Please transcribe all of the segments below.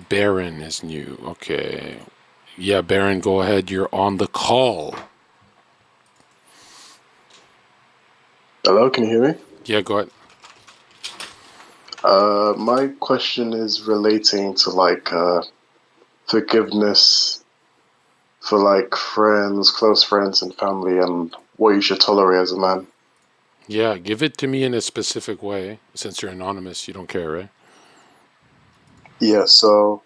Baron is new. Okay. Yeah, Baron, go ahead. You're on the call. Hello, can you hear me? Yeah, go ahead. My question is relating to forgiveness for like friends, close friends, and family, and what you should tolerate as a man. Yeah, give it to me in a specific way. Since you're anonymous, you don't care, right? Yeah, so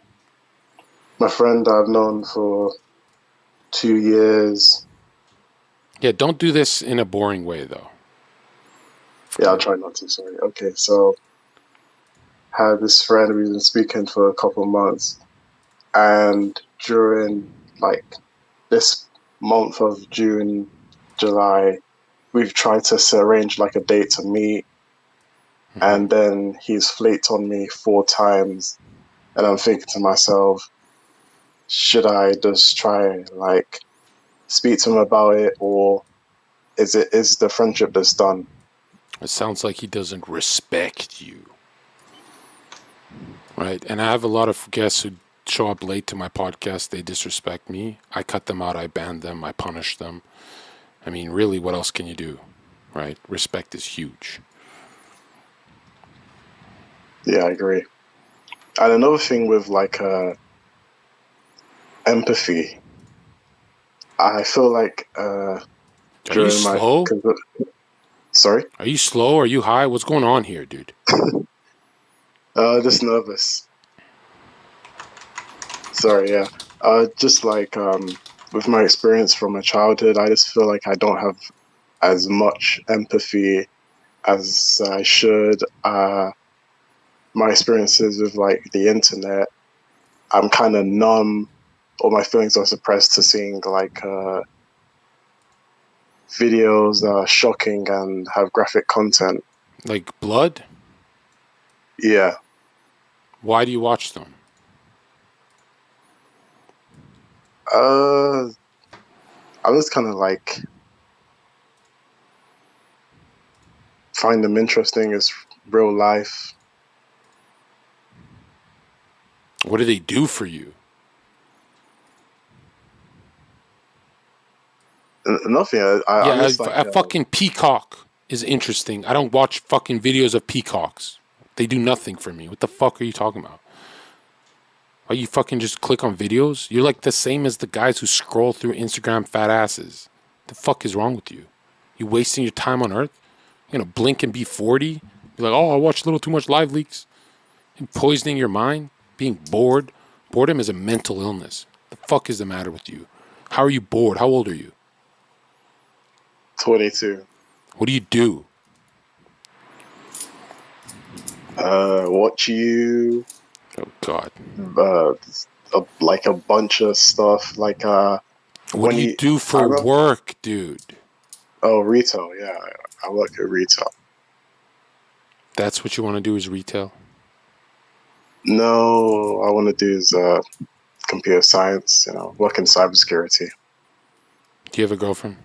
my friend I've known for 2 years. Yeah, don't do this in a boring way, though. Yeah, I'll try not to. Sorry. Okay, so had this friend we've been speaking for a couple of months, and during like this month of June, July, we've tried to arrange like a date to meet, and then he's flaked on me 4 times, and I'm thinking to myself, should I just try like speak to him about it, or is the friendship just done? It sounds like he doesn't respect you, right? And I have a lot of guests who show up late to my podcast. They disrespect me. I cut them out. I ban them. I punish them. I mean, really, what else can you do, right? Respect is huge. Yeah, I agree. And another thing with empathy, I feel like Are you during my slow? sorry, Are you slow? Are you high? What's going on here, dude? just nervous. Sorry, yeah. Just with my experience from my childhood, I just feel like I don't have as much empathy as I should. My experiences with like the internet, I'm kind of numb. All my feelings are suppressed to seeing videos that are shocking and have graphic content. Like blood? Yeah. Why do you watch them? I was kind of like find them interesting as real life. What do they do for you? Nothing. I'm Yeah, just a fucking peacock is interesting. I don't watch fucking videos of peacocks. They do nothing for me. What the fuck are you talking about? Why you fucking just click on videos? You're like the same as the guys who scroll through Instagram fat asses. The fuck is wrong with you? You wasting your time on Earth? You're gonna blink and be 40? You're like, oh, I watched a little too much live leaks. You're poisoning your mind? Being bored? Boredom is a mental illness. The fuck is the matter with you? How are you bored? How old are you? 22. What do you do? Watch you. Oh, God. Like a bunch of stuff. What When do you you, do I for remember. work, dude? Oh, retail. Yeah, I work at retail. That's what you want to do is retail? No, I want to do is computer science. Work in cybersecurity. Do you have a girlfriend?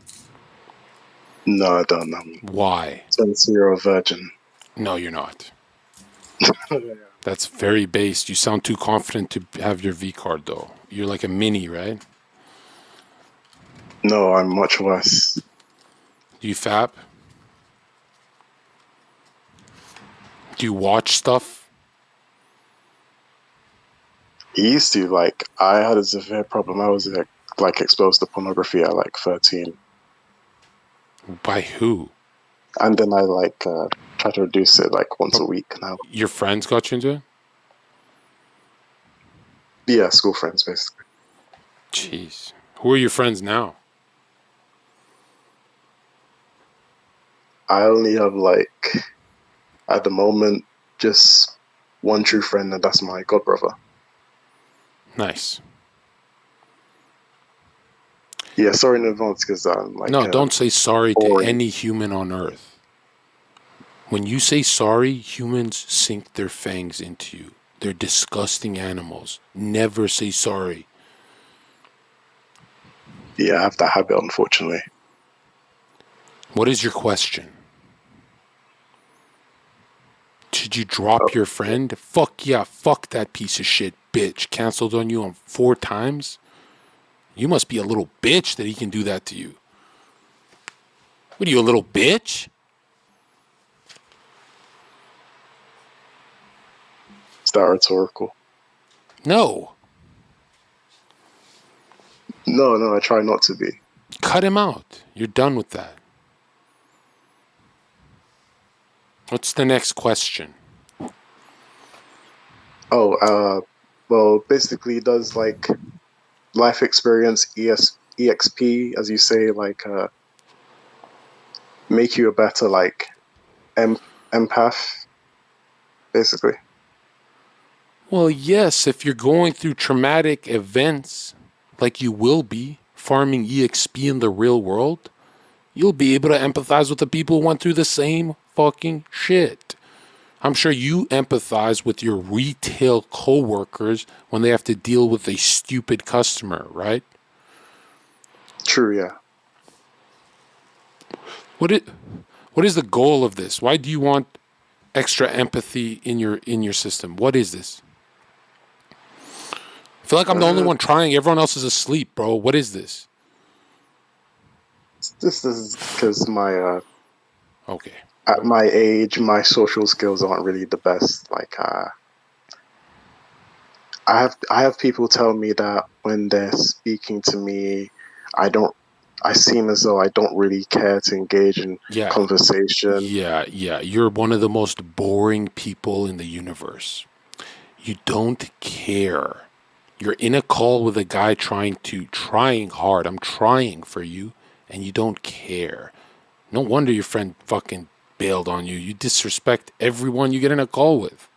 No, I don't. Why? 20-year-old virgin. No, you're not. That's very based. You sound too confident to have your V card, though. You're like a mini, right? No, I'm much worse. Do you fap? Do you watch stuff? He used to I had a severe problem. I was exposed to pornography at like 13, By who? and then I try to reduce it like once a week now. Your friends got you into it? Yeah, school friends basically. Jeez. Who are your friends now? I only have at the moment just one true friend, and that's my god brother. Nice. Yeah, sorry in advance because I'm No, don't say sorry boring. to any human on earth. When you say sorry, humans sink their fangs into you. They're disgusting animals. Never say sorry. Yeah, I have that habit, unfortunately. What is your question? Should you drop your friend? Fuck yeah, fuck that piece of shit bitch. Canceled on you on 4 times? You must be a little bitch that he can do that to you. What are you, a little bitch? Is that rhetorical? No. No, I try not to be. Cut him out. You're done with that. What's the next question? Well, basically, does like life experience EXP, as you say, like make you a better like empath, basically? Well, yes, if you're going through traumatic events, like you will be, farming EXP in the real world, you'll be able to empathize with the people who went through the same fucking shit. I'm sure you empathize with your retail coworkers when they have to deal with a stupid customer, right? True, yeah. What is the goal of this? Why do you want extra empathy in your system? What is this? I feel like I'm the only one trying. Everyone else is asleep, bro. What is this? This is because my Okay. at my age, my social skills aren't really the best. Like I have people tell me that when they're speaking to me, I seem as though I don't really care to engage in conversation. Yeah. You're one of the most boring people in the universe. You don't care. You're in a call with a guy trying hard. I'm trying for you, and you don't care. No wonder your friend fucking bailed on you. You disrespect everyone you get in a call with.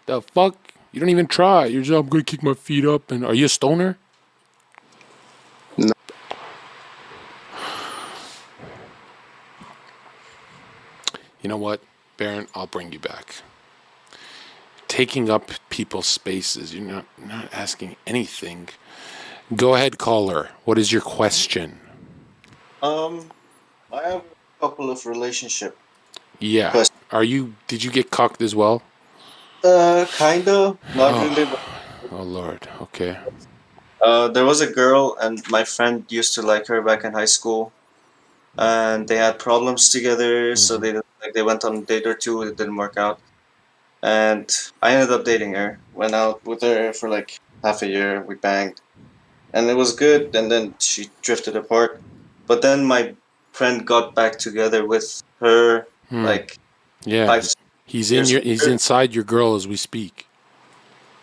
The fuck? You don't even try. You're just, I'm gonna kick my feet up. And are you a stoner? No. You know what, Baron? I'll bring you back. Taking up people's spaces. You're not asking anything. Go ahead, caller. What is your question? I have a couple of relationship. Yeah. Did you get cocked as well? Kinda, not really. But, oh Lord. Okay. there was a girl, and my friend used to like her back in high school, and they had problems together. So they went on a date or two. It didn't work out, and I ended up dating her. Went out with her for like half a year. We banged, and it was good. And then she drifted apart. But then my friend got back together with her, like Yeah. 5 years later. He's inside your girl as we speak.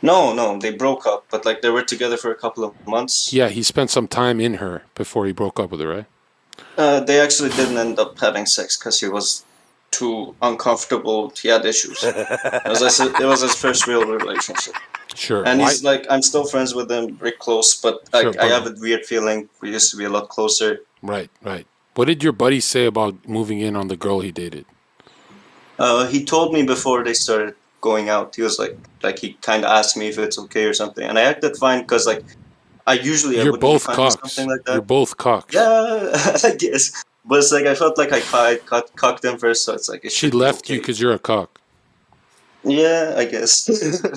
No, they broke up, but like they were together for a couple of months. Yeah, he spent some time in her before he broke up with her, right? They actually didn't end up having sex because he was too uncomfortable. He had issues. It was his first real relationship. Sure. And he's like, I'm still friends with him, very close, but like I have a weird feeling we used to be a lot closer. Right. What did your buddy say about moving in on the girl he dated? He told me before they started going out. He was like he kind of asked me if it's okay or something, and I acted fine because like I would be fine with something like that. You're both cocks. Yeah, I guess. But it's like I felt like I cocked them first, so it's like she left you because you're a cock. Yeah, I guess.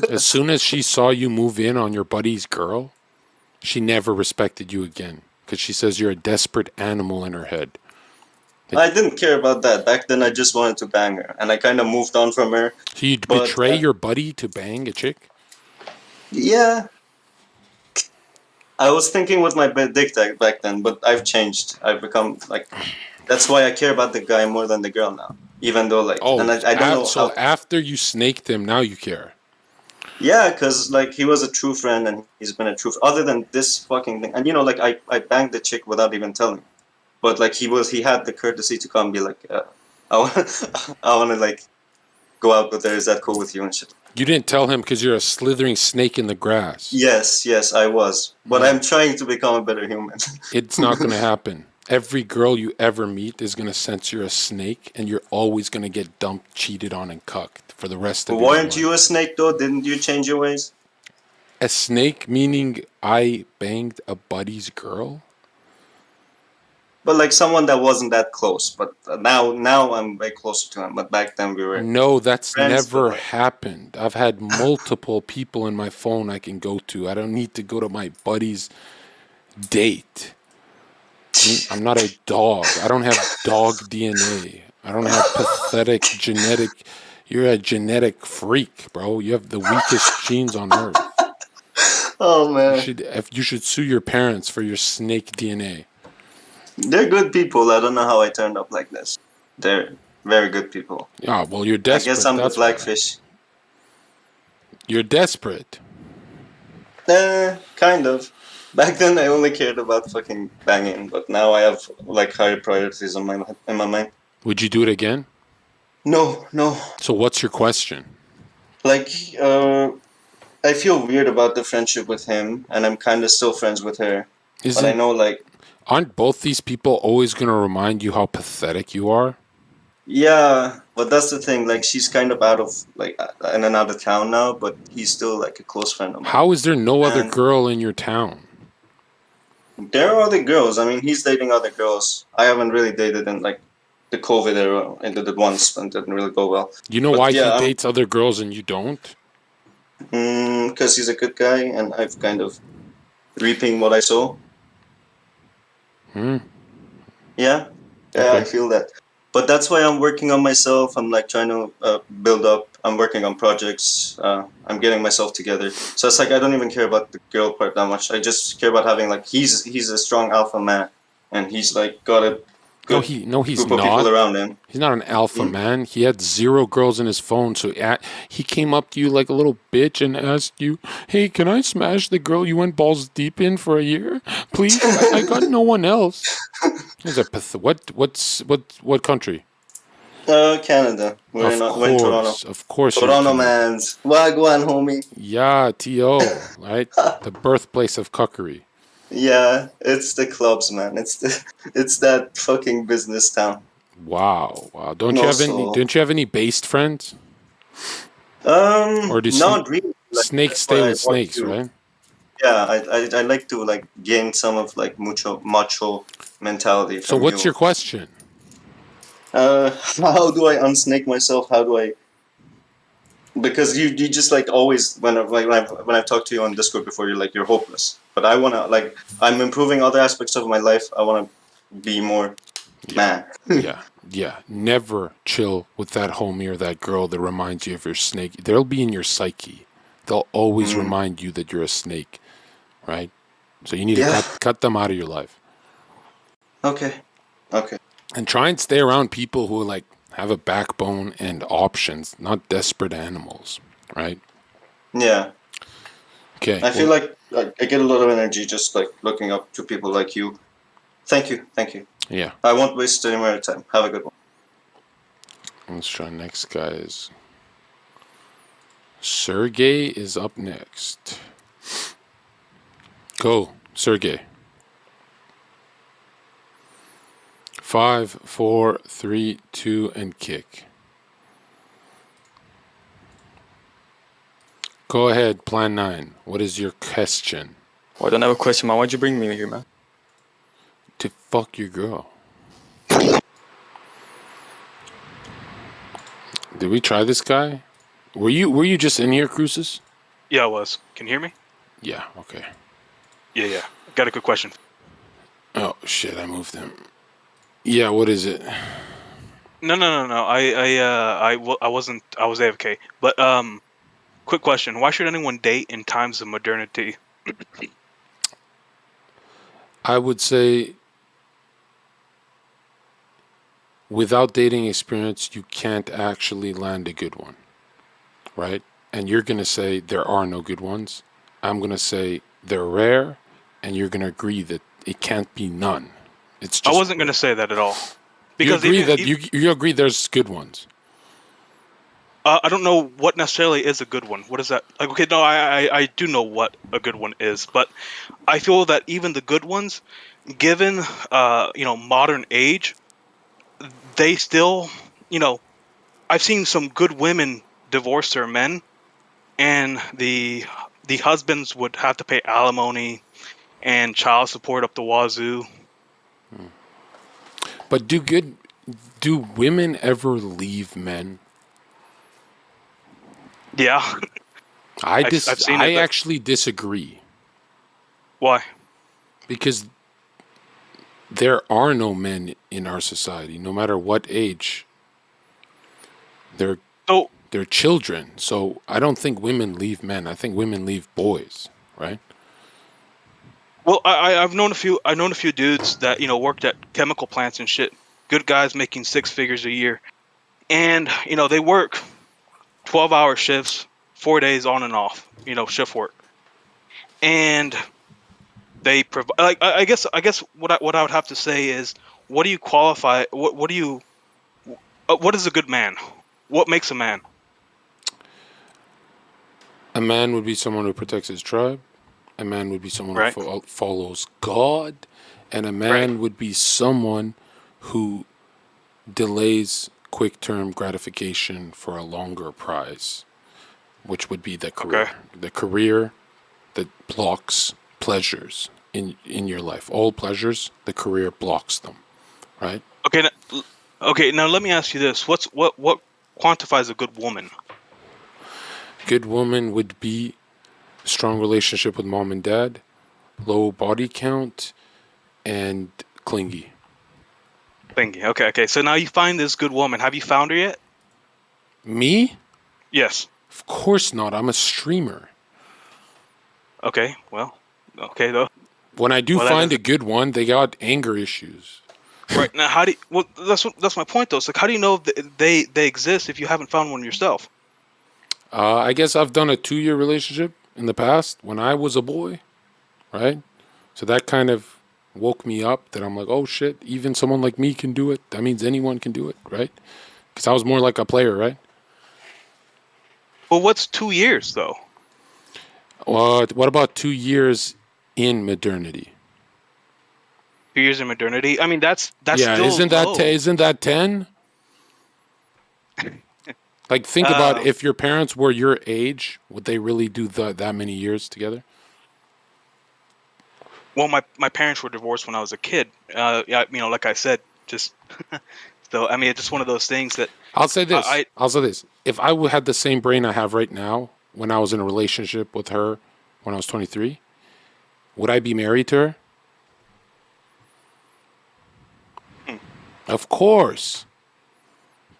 As soon as she saw you move in on your buddy's girl, she never respected you again because she says you're a desperate animal in her head. I didn't care about that. Back then, I just wanted to bang her, and I kind of moved on from her. So you'd betray your buddy to bang a chick? Yeah. I was thinking with my dick back then, but I've changed. I've become like... That's why I care about the guy more than the girl now. Even though like... Oh, and I don't know so after you snaked him, now you care? Yeah, because like he was a true friend, and he's been a true... Other than this fucking thing. And you know, like I banged the chick without even telling. But like he had the courtesy to come and be like, I want to like go out with her. Is that cool with you and shit? You didn't tell him because you're a slithering snake in the grass. Yes, I was. But I'm trying to become a better human. It's not going to happen. Every girl you ever meet is going to sense you're a snake, and you're always going to get dumped, cheated on, and cucked for the rest of your life. Weren't you a snake though? Didn't you change your ways? A snake meaning I banged a buddy's girl? But like someone that wasn't that close. But now I'm way closer to him. But back then we were No, that's friends. But never like, happened. I've had multiple people in my phone I can go to. I don't need to go to my buddy's date. I'm not a dog. I don't have dog DNA. I don't have pathetic genetic. You're a genetic freak, bro. You have the weakest genes on earth. oh man, You should sue your parents for your snake DNA. they're good people. I don't know how I turned up like this. They're very good people. Yeah, well, you're I guess desperate. I'm the That's why. blackfish. You're desperate. Kind of. Back then, I only cared about fucking banging, but now I have like higher priorities on in my mind. Would you do it again? No. So what's your question? Like, I feel weird about the friendship with him, and I'm kind of still friends with her. But I know, like, aren't both these people always going to remind you how pathetic you are? yeah, but that's the thing. Like, she's kind of out of like in and out of town now, but he's still like a close friend of mine. How is there no other girl in your town? There are other girls. I mean, he's dating other girls. I haven't really dated in like the COVID era. I did it once and it didn't really go well. You know why he dates other girls and you don't? Because he's a good guy and I've kind of reaping what I sow. Yeah, okay. I feel that. But that's why I'm working on myself. I'm like trying to build up. I'm working on projects. I'm getting myself together. So it's like I don't even care about the girl part that much. I just care about having like he's a strong alpha man, and he's like got a good he's group not. of people around him. He's not an alpha man. He had 0 girls in his phone, so he came up to you like a little bitch and asked you, "Hey, can I smash the girl you went balls deep in for a year, please? I got no one else." What country? Canada. We're in Toronto. Of course. Toronto mans. Wagwan, homie. Yeah, T.O., right? The birthplace of cuckery. Yeah, it's the clubs, man. It's that fucking business town. Wow. Don't you have any based friends? Or do not really. Like, snakes stay with snakes, right? Yeah, I like to like gain some of like macho mentality. So what's your question? How do I unsnake myself? How do I? Because you just like always when I've talked to you on Discord before, you're like you're hopeless. But I wanna like I'm improving other aspects of my life. I wanna be more man. Yeah. Never chill with that homie or that girl that reminds you of your snake. They'll be in your psyche. They'll always remind you that you're a snake, right? So you need to cut them out of your life. Okay. And try and stay around people who like have a backbone and options, not desperate animals, right? Yeah. Okay. I feel like I get a lot of energy just like looking up to people like you. Thank you. Yeah. I won't waste any more time. Have a good one. Let's try next, guys. Sergey is up next. Go, Sergey. 5, 4, 3, 2, and kick. Go ahead, Plan 9. What is your question? Well, I don't have a question, man. Why'd you bring me here, man? To fuck your girl. Did we try this guy? Were you just in here, Cruces? Yeah, I was. Can you hear me? Yeah, okay. Yeah. Got a good question. Oh, shit, I moved him. Yeah, what is it? No. I wasn't. I was AFK. But quick question: why should anyone date in times of modernity? I would say, without dating experience, you can't actually land a good one, right? And you're gonna say there are no good ones. I'm gonna say they're rare, and you're gonna agree that it can't be none. It's just I wasn't gonna say that at all. Because you agree there's good ones. I don't know what necessarily is a good one. What is that? Like, okay, no, I do know what a good one is, but I feel that even the good ones, given modern age, they still, I've seen some good women divorce their men, and the husbands would have to pay alimony and child support up the wazoo. But do women ever leave men? Yeah. I've seen it. I actually disagree. Why? Because there are no men in our society, no matter what age. They're children. So I don't think women leave men. I think women leave boys, right? Well, I've known a few dudes that worked at chemical plants and shit. Good guys making 6 figures a year, and they work 12-hour shifts, 4 days on and off. Shift work, and they provide. Like I guess what I would have to say is, what do you qualify? What is a good man? What makes a man? A man would be someone who protects his tribe. A man would be someone Right. who follows God. And a man would be someone who delays quick-term gratification for a longer prize, which would be the career. Okay. The career that blocks pleasures in your life. All pleasures, the career blocks them, right? Okay. Now let me ask you this: what quantifies a good woman? Good woman would be strong relationship with mom and dad, low body count, and clingy. Thinking. Okay. So now you find this good woman. Have you found her yet? Me? Yes. Of course not. I'm a streamer. Okay. Well. Okay though. When I do Well, find a good one, they got anger issues. Right now, how do you, well? That's my point though. It's like, how do you know they exist if you haven't found one yourself? I guess I've done a 2-year relationship in the past when I was a boy, right? So that kind of woke me up that I'm like, oh shit, even someone like me can do it. That means anyone can do it, right? Because I was more like a player, right? Well, what's 2 years though? What about 2 years in modernity? 2 years in modernity. I mean, that's Yeah, still isn't low. that 10? Like, think about if your parents were your age, would they really do that many years together? Well, my parents were divorced when I was a kid. Yeah, like I said, just so I mean, it's just one of those things that I'll say this. I- I'll say this. If I had the same brain I have right now when I was in a relationship with her when I was 23, would I be married to her? Of course.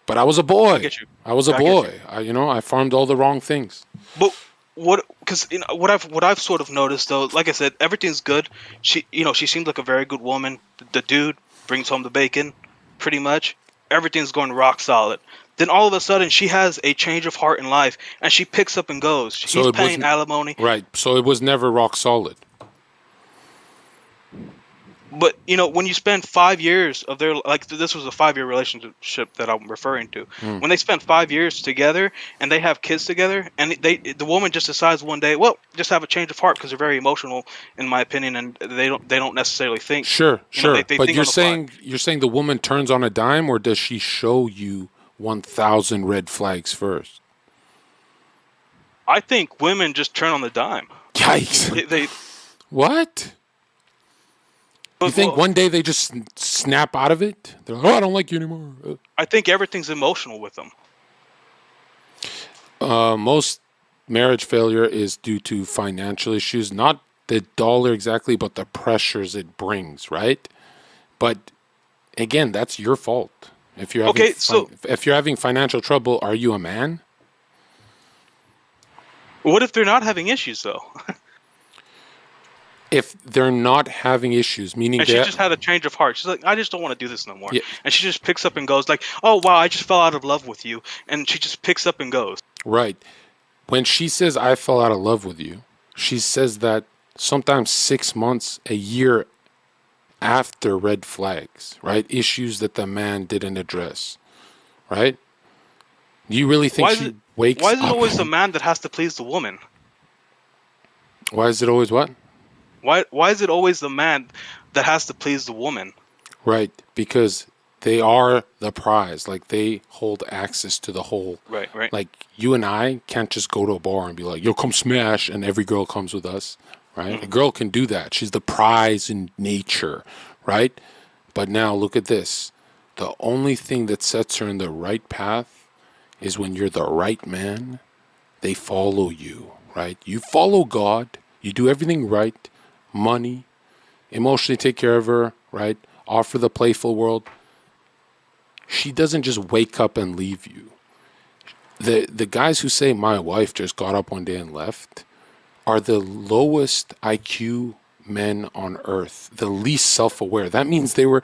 But I was a boy. I get you. I was a I get boy. I farmed all the wrong things. But what? Because what I've sort of noticed though, like I said, everything's good. She seems like a very good woman. The dude brings home the bacon, pretty much. Everything's going rock solid. Then all of a sudden, she has a change of heart in life, and she picks up and goes. So He's it paying wasn't- alimony. Right. So it was never rock solid. But when you spend 5 years of their, like, this was a 5-year relationship that I'm referring to. When they spend 5 years together and they have kids together, and the woman just decides one day, well, just have a change of heart because they're very emotional, in my opinion, and they don't necessarily think. Sure. they But think you're on the fly. saying the woman turns on a dime, or does she show you 1,000 red flags first? I think women just turn on the dime. Yikes! They What? but, You think well, one day they just snap out of it? They're like, oh, I don't like you anymore. I think everything's emotional with them. Most marriage failure is due to financial issues, not the dollar exactly, but the pressures it brings, right? But again, that's your fault. If you're having if you're having financial trouble, are you a man? What if they're not having issues though? If they're not having issues, meaning And they she just had a change of heart. She's like, I just don't want to do this no more. Yeah. And she just picks up and goes like, oh, wow, I just fell out of love with you. And she just picks up and goes. right. When she says I fell out of love with you, she says that sometimes 6 months, a year after red flags, right? Issues that the man didn't address, right? Do you really think she wakes up? Why is it always the man that has to please the woman? Why is it always what? Why is it always the man that has to please the woman? Right, because they are the prize. Like, they hold access to the whole. Right. Like, you and I can't just go to a bar and be like, yo, come smash, and every girl comes with us, right? Mm-hmm. A girl can do that. She's the prize in nature, right? But now look at this. The only thing that sets her in the right path is when you're the right man, they follow you, right? You follow God, you do everything right, money, emotionally take care of her, right? Offer the playful world. She doesn't just wake up and leave you. The guys who say my wife just got up one day and left are the lowest IQ men on earth, the least self-aware. That means they were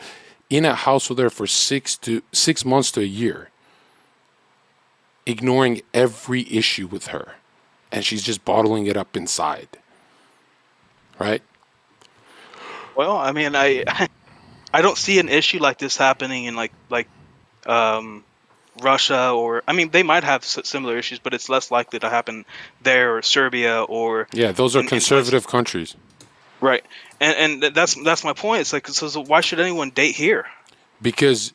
in a house with her for 6 months to a year, ignoring every issue with her, and she's just bottling it up inside, right? Well, I mean, I I don't see an issue like this happening in Russia, or I mean, they might have similar issues, but it's less likely to happen there, or Serbia, or Yeah, those are in conservative countries. right. And that's my point. It's like, so why should anyone date here? Because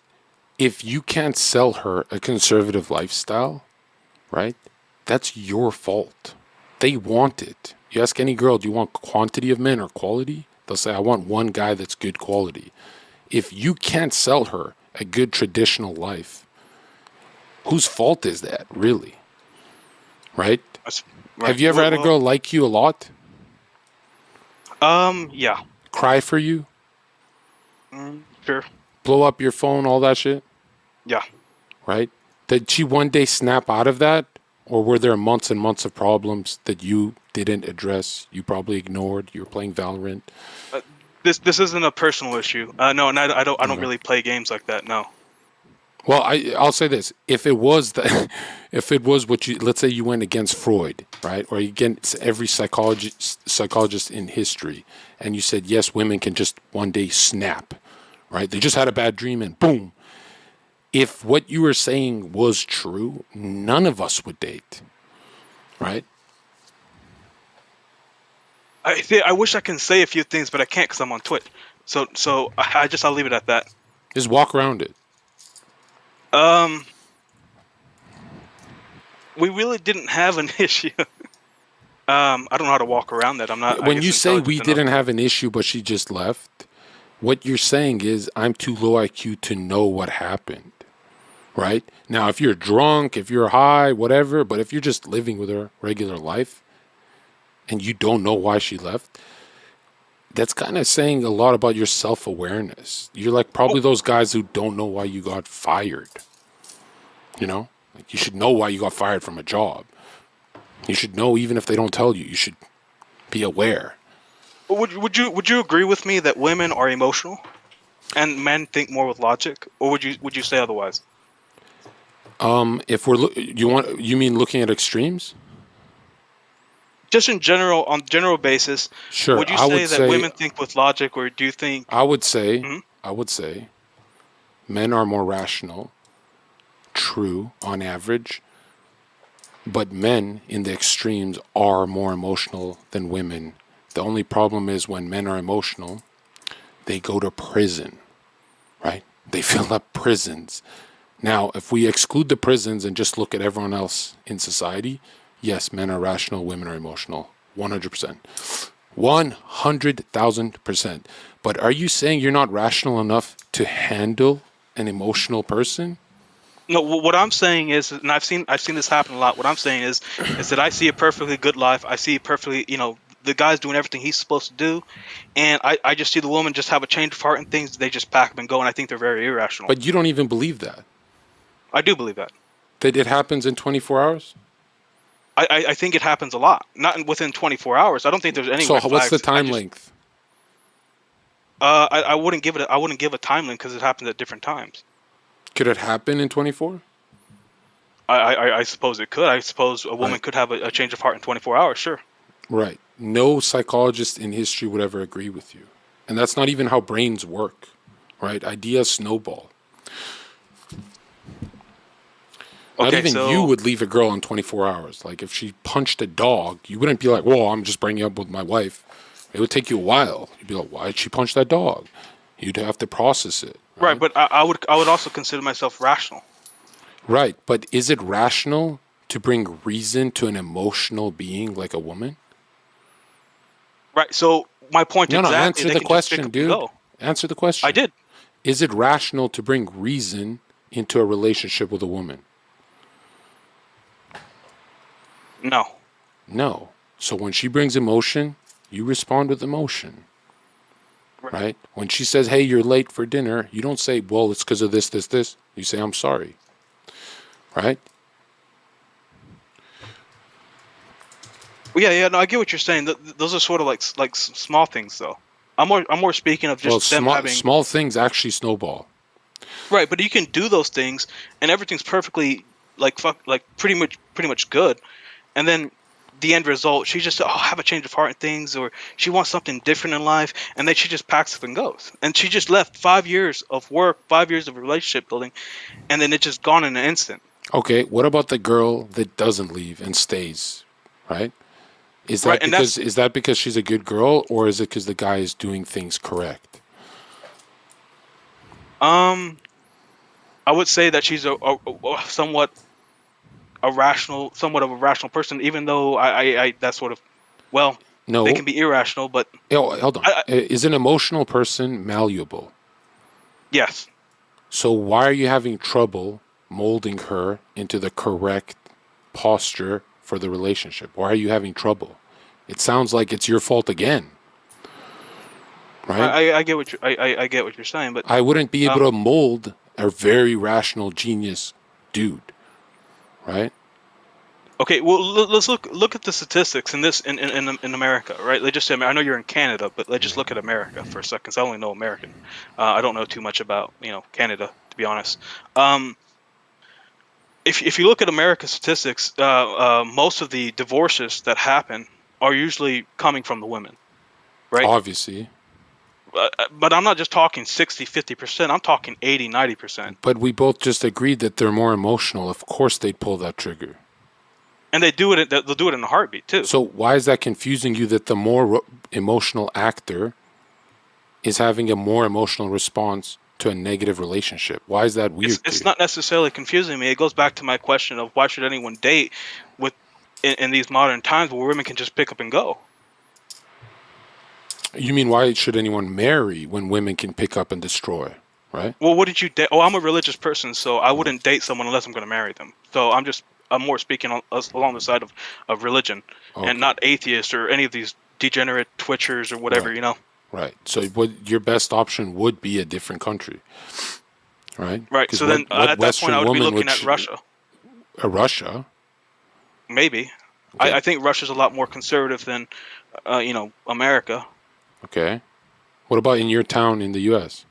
if you can't sell her a conservative lifestyle, right, that's your fault. They want it. You ask any girl, do you want quantity of men or quality? They'll say, I want one guy that's good quality. If you can't sell her a good traditional life, whose fault is that, really? Right? Right. Have you ever had a girl like you a lot? Yeah. Cry for you? Sure. Blow up your phone, all that shit? Yeah. Right? Did she one day snap out of that? Or were there months and months of problems that you didn't address? You probably ignored. You were playing Valorant. This isn't a personal issue. No, and I don't really play games like that. No. Well, I'll say this: if it was if it was what you, let's say you went against Freud, right, or against every psychologist in history, and you said yes, women can just one day snap, right? They just had a bad dream and boom. If what you were saying was true, none of us would date, right? I wish I can say a few things, but I can't because I'm on Twitch. So I'll leave it at that. Just walk around it. We really didn't have an issue. I don't know how to walk around that. I'm not. When you say we didn't have an issue, but she just left, what you're saying is I'm too low IQ to know what happened, right? Now, if you're drunk, if you're high, whatever, but if you're just living with her regular life and you don't know why she left, that's kind of saying a lot about your self-awareness. You're like probably those guys who don't know why you got fired. You know? Like you should know why you got fired from a job. You should know even if they don't tell you. You should be aware. Would you agree with me that women are emotional and men think more with logic, or would you say otherwise? If we're you mean looking at extremes? Just in general, on general basis, sure. Would you say that women think with logic, or do you think? I would say men are more rational, true on average, but men in the extremes are more emotional than women. The only problem is when men are emotional, they go to prison, right? They fill up prisons. Now, if we exclude the prisons and just look at everyone else in society, yes, men are rational, women are emotional, 100%. 100,000%. But are you saying you're not rational enough to handle an emotional person? No, what I'm saying is, and I've seen this happen a lot. What I'm saying is that I see a perfectly good life. I see perfectly, the guy's doing everything he's supposed to do, and I just see the woman just have a change of heart and things. They just pack up and go, and I think they're very irrational. But you don't even believe that. I do believe that. That it happens in 24 hours? I think it happens a lot. Not within 24 hours. I don't think there's any. So what's the time length? I wouldn't give it. I wouldn't give a time length because it happens at different times. Could it happen in 24? I suppose it could. I suppose a woman could have a change of heart in 24 hours. Sure. Right. No psychologist in history would ever agree with you, and that's not even how brains work. Right? Ideas snowball. Not even you would leave a girl in 24 hours. Like if she punched a dog, you wouldn't be like, "Whoa, I'm just breaking up with my wife." It would take you a while. You'd be like, "Why did she punch that dog?" You'd have to process it. Right, but I would also consider myself rational. Right, but is it rational to bring reason to an emotional being like a woman? Right. So my point is answer the question, dude. Answer the question. I did. Is it rational to bring reason into a relationship with a woman? No. No. So when she brings emotion, you respond with emotion. Right? When she says, hey, you're late for dinner, you don't say, well, it's because of this, this, this. You say, I'm sorry. Right? Well, yeah, no, I get what you're saying. Those are sort of like small things, though. I'm more speaking of just them having small things actually snowball. Right, but you can do those things, and everything's perfectly like pretty much good, and then the end result, she just have a change of heart and things, or she wants something different in life, and then she just packs up and goes, and she just left 5 years of work, 5 years of relationship building, and then it's just gone in an instant. Okay, what about the girl that doesn't leave and stays? Right? Is that because she's a good girl, or is it because the guy is doing things correct? I would say that she's a somewhat of a rational person, even though I that sort of, well, No. they can be irrational, but Hold on. Is an emotional person malleable? Yes. So why are you having trouble molding her into the correct posture for the relationship? Why are you having trouble? It sounds like it's your fault again. Right? I get what I get what you're saying, but I wouldn't be able to mold a very rational genius dude. Right? Okay, well, let's look at the statistics in America, right? Let's just say, I know you're in Canada, but let's just look at America for a second. 'Cause I only know American. I don't know too much about Canada, to be honest. If you look at America's statistics, most of the divorces that happen are usually coming from the women, right? Obviously. But I'm not just talking 60, 50%. I'm talking 80, 90%. But we both just agreed that they're more emotional. Of course they'd pull that trigger. And they'll do it in a heartbeat, too. So why is that confusing you that the more emotional actor is having a more emotional response to a negative relationship? Why is that weird? It's not necessarily confusing me. It goes back to my question of why should anyone date in these modern times where women can just pick up and go? You mean why should anyone marry when women can pick up and destroy, right? Well, wouldn't you date? Oh, I'm a religious person, so I wouldn't date someone unless I'm going to marry them. So I'm more speaking along the side of religion, and not atheist or any of these degenerate twitchers or whatever, Right. So your best option would be a different country, right? Right. So then at that point, I would be looking at Russia. Russia? Maybe. Okay. I think Russia's a lot more conservative than, America. Okay. What about in your town in the U.S.?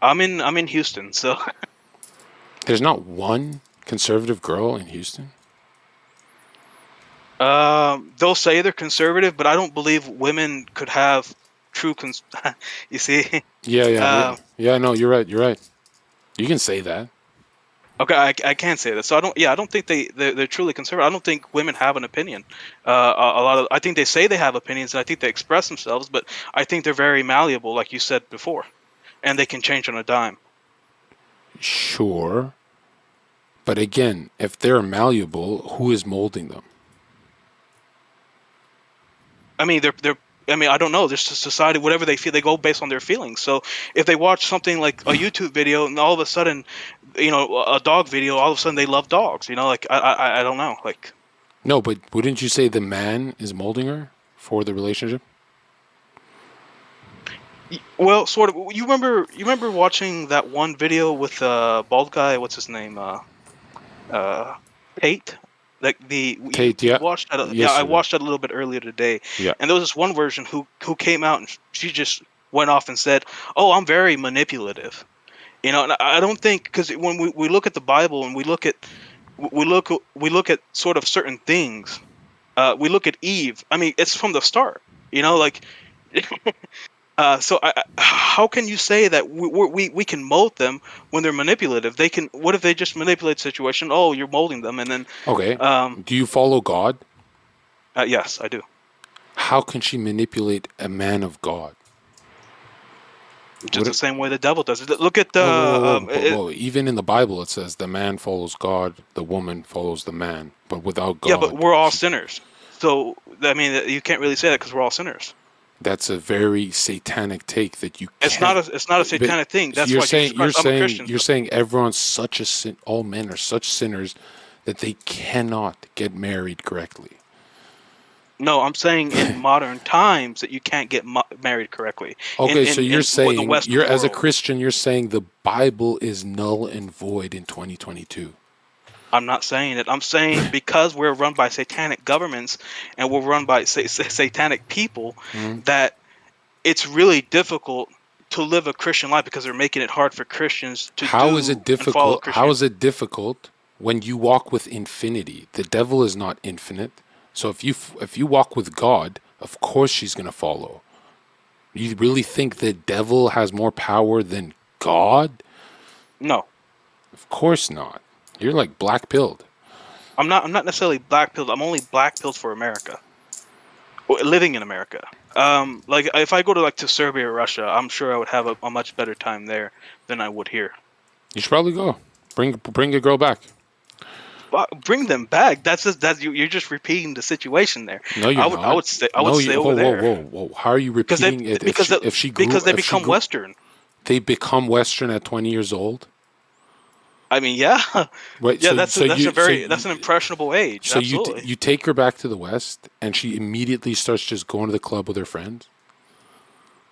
I'm in Houston, so. There's not one conservative girl in Houston? They'll say they're conservative, but I don't believe women could have true you see? Yeah. No, you're right. You can say that. Okay, I can't say that. So I don't think they're truly conservative. I don't think women have an opinion. I think they say they have opinions, and I think they express themselves, but I think they're very malleable, like you said before, and they can change on a dime. Sure. But again, if they're malleable, who is molding them? I mean, I don't know. There's society, whatever they feel, they go based on their feelings. So if they watch something like a YouTube video, and all of a sudden, a dog video, all of a sudden they love dogs. I don't know. No, but wouldn't you say the man is molding her for the relationship? Well, sort of. You remember watching that one video with bald guy? What's his name? Tate. Tate, yeah. Watched that, yes, I watched that a little bit earlier today. Yeah. And there was this one version who came out and she just went off and said, "Oh, I'm very manipulative." And I don't think, because when we look at the Bible and we look at sort of certain things, we look at Eve. I mean, it's from the start. So how can you say that we can mold them when they're manipulative? What if they just manipulate the situation? Oh, you're molding them, and then okay. Do you follow God? Yes, I do. How can she manipulate a man of God? Just the same way the devil does it. Look at even in the Bible it says the man follows God, the woman follows the man, but without God. Yeah, but we're all sinners. So I mean, you can't really say that because we're all sinners. That's a very satanic take that you can't. It's not a satanic thing. That's you're why saying Jesus Christ, I'm a Christian. you're saying everyone's such a sin. All men are such sinners that they cannot get married correctly. No, I'm saying in modern times that you can't get married correctly. Okay, so you're saying you're as a world. Christian, you're saying the Bible is null and void in 2022. I'm not saying it. I'm saying because we're run by satanic governments and we're run by satanic people, that it's really difficult to live a Christian life because they're making it hard for Christians to How is it difficult? How is it difficult when you walk with infinity? The devil is not infinite. So if you walk with God, of course she's going to follow. You really think the devil has more power than God? No. Of course not. You're like black-pilled. I'm not necessarily black-pilled. I'm only black-pilled for America. Living in America. Like if I go to Serbia or Russia, I'm sure I would have a much better time there than I would here. You should probably go. Bring a girl back. Bring them back. You're just repeating the situation there. No, you're not. I would stay over there. Whoa. How are you repeating it? Because they become Western. They become Western at 20 years old. I mean, yeah, right, yeah. That's an impressionable age. So absolutely. you take her back to the West, and she immediately starts just going to the club with her friends.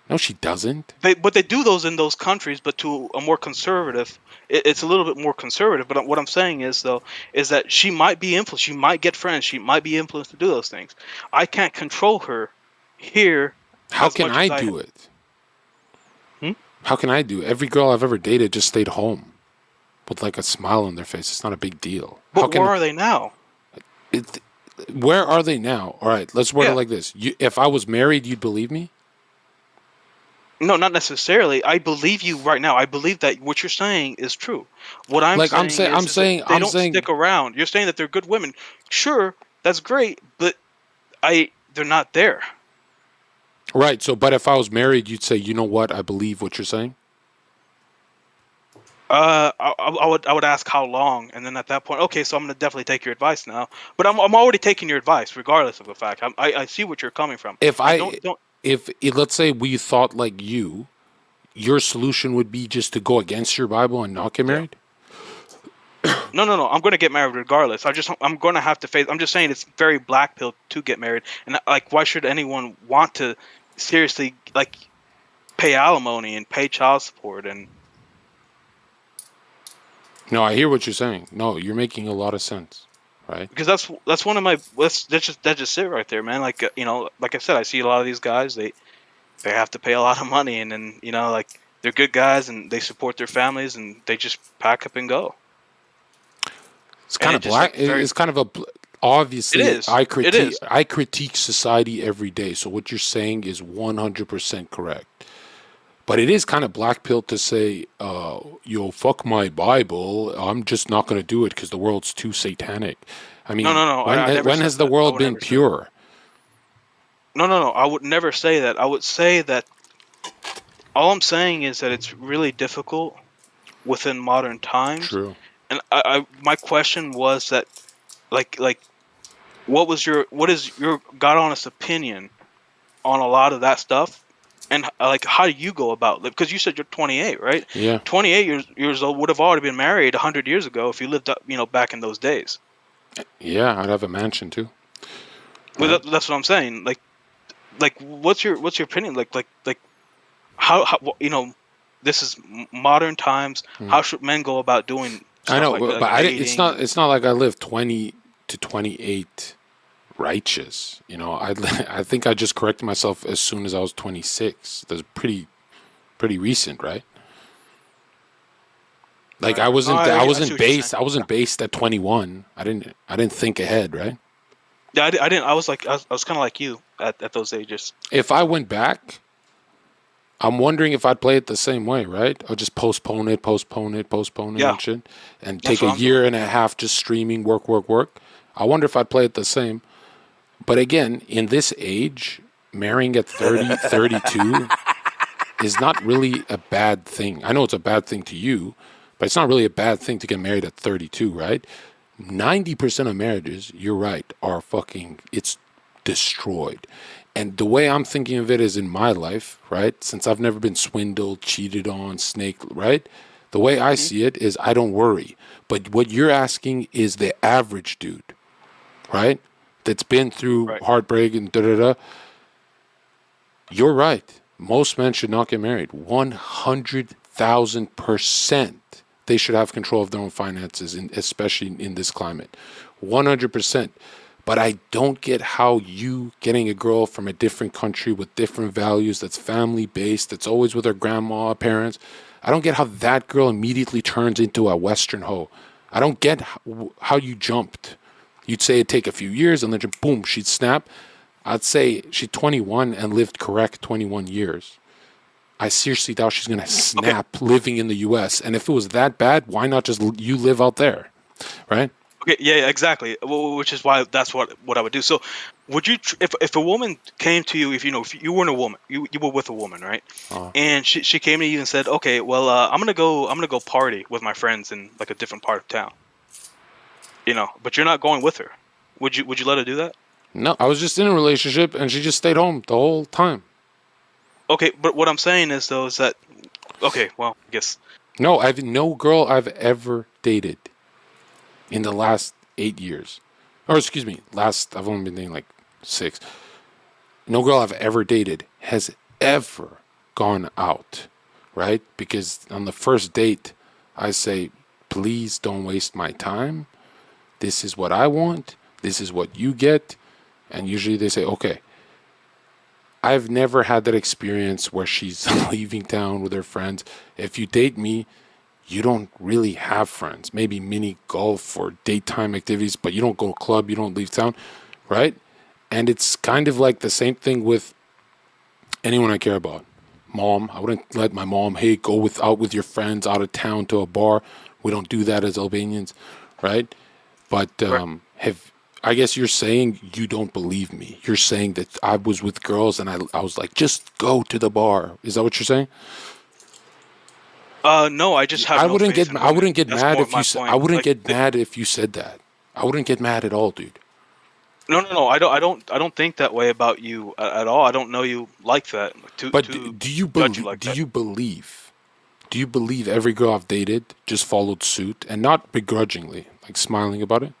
No, she doesn't. But they do those in those countries, but to a more conservative. It's a little bit more conservative. But what I'm saying is that she might be influenced. She might get friends. She might be influenced to do those things. I can't control her here. How can I do it? How can I do it? Every girl I've ever dated just stayed home with like a smile on their face. It's not a big deal. But where are they now? Where are they now? All right, let's word it like this. If I was married, you'd believe me? No, not necessarily. I believe you right now. I believe that what you're saying is true. What I'm saying they don't stick around. You're saying that they're good women. Sure, that's great, but they're not there. Right. So, but if I was married, you'd say, you know what? I believe what you're saying. I would ask how long, and then at that point, okay, so I'm gonna definitely take your advice now. But I'm already taking your advice, regardless of the fact. I see what you're coming from. If let's say we thought like you, your solution would be just to go against your Bible and not get married. No. I'm going to get married regardless. I'm going to have to face. I'm just saying it's very black pill to get married, and why should anyone want to seriously pay alimony and pay child support and? No, I hear what you're saying. No, you're making a lot of sense, right? Because that's one of my that's just it right there, man. Like I said, I see a lot of these guys. They have to pay a lot of money, and then they're good guys and they support their families, and they just pack up and go. It's kind of black. It's kind of obviously. It is. I critique society every day. So what you're saying is 100% correct. But it is kind of black pill to say, fuck my Bible. I'm just not going to do it because the world's too satanic. I mean, no. When has the world been pure? No. I would never say that. I would say that all I'm saying is that it's really difficult within modern times. True. And my question was that, what is your God honest opinion on a lot of that stuff? And how do you go about it? Because you said you're 28, right? Yeah. 28 years old would have already been married 100 years ago if you lived up, back in those days. Yeah, I'd have a mansion too. Well, that's what I'm saying. What's your opinion? How this is modern times. How should men go about doing? I know, but it's not like I lived 20 to 28. Righteous, I think I just corrected myself as soon as I was 26. That's pretty recent, right? Like I wasn't based at 21. I didn't think ahead, right? Yeah, I didn't. I was kind of like you at those ages. If I went back, I'm wondering if I'd play it the same way, right? I'll just postpone it, and shit, and take a year and a half just streaming, work. I wonder if I'd play it the same. But again, in this age, marrying at 30, 32 is not really a bad thing. I know it's a bad thing to you, but it's not really a bad thing to get married at 32, right? 90% of marriages, you're right, are fucking, it's destroyed. And the way I'm thinking of it is in my life, right? Since I've never been swindled, cheated on, snaked, right? The way I see it is I don't worry. But what you're asking is the average dude, right? That's been through heartbreak and da-da-da. You're right. Most men should not get married. 100,000%. They should have control of their own finances, especially in this climate. 100%. But I don't get how you getting a girl from a different country with different values, that's family-based, that's always with her grandma, parents, I don't get how that girl immediately turns into a Western hoe. I don't get how you jumped. You'd say it'd take a few years and then boom, she'd snap. I'd say she's 21 and lived correct 21 years. I seriously doubt she's going to snap living in the U.S. And if it was that bad, why not just you live out there, right? Okay, yeah, exactly. Which is why that's what I would do. So, would you, if a woman came to you, if you weren't a woman, you were with a woman, right? And she came to you and said, okay, well, I'm gonna go party with my friends in like a different part of town, but you're not going with her. Would you let her do that? No, I was just in a relationship and she just stayed home the whole time. Okay, but what I'm saying is though is that, okay, well, I guess. No, no girl I've ever dated in the last 8 years, or excuse me, I've only been dating like 6. No girl I've ever dated has ever gone out, right? Because on the first date, I say, please don't waste my time. This is what I want. This is what you get. And usually they say, okay. I've never had that experience where she's leaving town with her friends. If you date me, you don't really have friends. Maybe mini golf or daytime activities, but you don't go to a club, you don't leave town, right? And it's kind of like the same thing with anyone I care about. Mom, I wouldn't let my mom, hey, go out with your friends out of town to a bar. We don't do that as Albanians, right? But I guess you're saying you don't believe me. You're saying that I was with girls and I was like, just go to the bar. Is that what you're saying? No, I just have. I wouldn't get mad if you said. I wouldn't get mad if you said that. I wouldn't get mad at all, dude. No. I don't think that way about you at all. I don't know you like that. Do you believe? Do you believe every girl I've dated just followed suit and not begrudgingly, like smiling about it?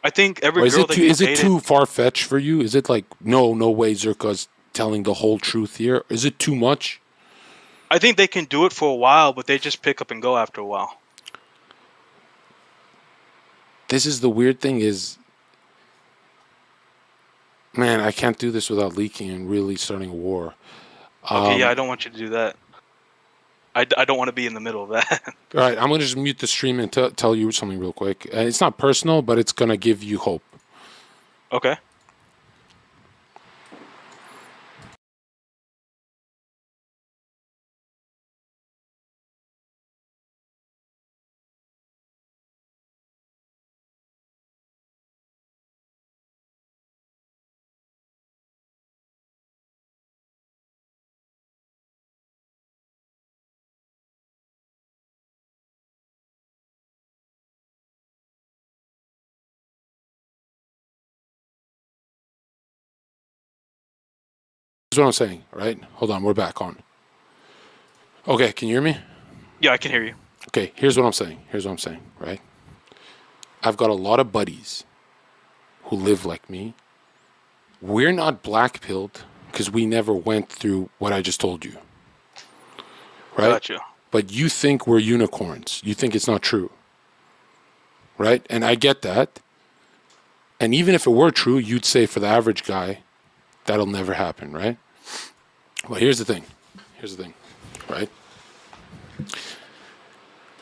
I think every girl that you dated. Is it too far fetched for you? Is it like no way Zherka's telling the whole truth here? Is it too much? I think they can do it for a while, but they just pick up and go after a while. This is the weird thing is, man, I can't do this without leaking and really starting a war. Okay, I don't want you to do that. I don't want to be in the middle of that. All right, I'm going to just mute the stream and tell you something real quick. It's not personal, but it's going to give you hope. Okay. That's what I'm saying, right? Hold on, we're back on. Okay, can you hear me? Yeah, I can hear you. Okay, here's what I'm saying, right? I've got a lot of buddies who live like me. We're not black-pilled because we never went through what I just told you, right? Gotcha. But you think we're unicorns. You think it's not true, right? And I get that. And even if it were true, you'd say for the average guy, that'll never happen, right? Well, here's the thing, right?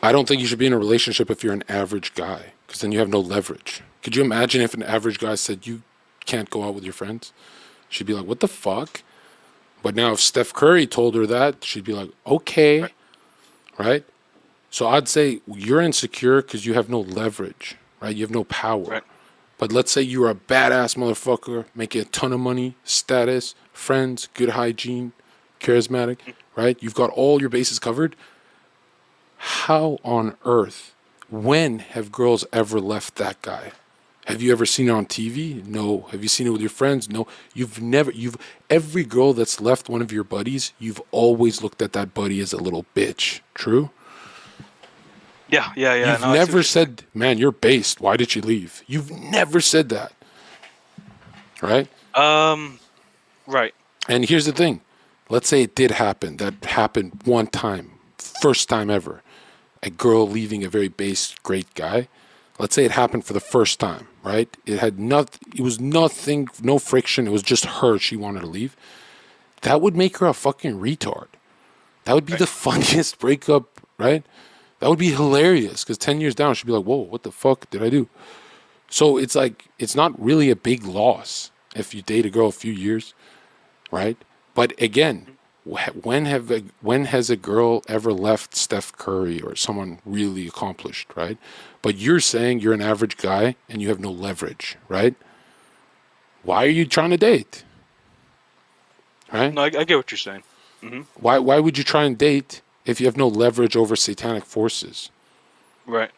I don't think you should be in a relationship if you're an average guy, because then you have no leverage. Could you imagine if an average guy said, you can't go out with your friends? She'd be like, what the fuck? But now if Steph Curry told her that, she'd be like, okay, right? So I'd say you're insecure because you have no leverage, right? You have no power. Right. But let's say you're a badass motherfucker, making a ton of money, status, friends, good hygiene, charismatic, right? You've got all your bases covered. How on earth, when have girls ever left that guy? Have you ever seen it on TV? No. Have you seen it with your friends? No. Every girl that's left one of your buddies, you've always looked at that buddy as a little bitch. True? Yeah. You've No, I see never what you're saying. said, man, you're based. Why did you leave? You've never said that. Right? Right. And here's the thing. Let's say it did happen. That happened one time. First time ever. A girl leaving a very base, great guy. Let's say it happened for the first time, right? It was nothing, no friction. It was just her. She wanted to leave. That would make her a fucking retard. That would be the funniest breakup, right? That would be hilarious because 10 years down, she'd be like, whoa, what the fuck did I do? So it's like, it's not really a big loss if you date a girl a few years, right? But again, when has a girl ever left Steph Curry or someone really accomplished, right? But you're saying you're an average guy and you have no leverage, right? Why are you trying to date? Right? No, I get what you're saying. Why would you try and date if you have no leverage over satanic forces? Right.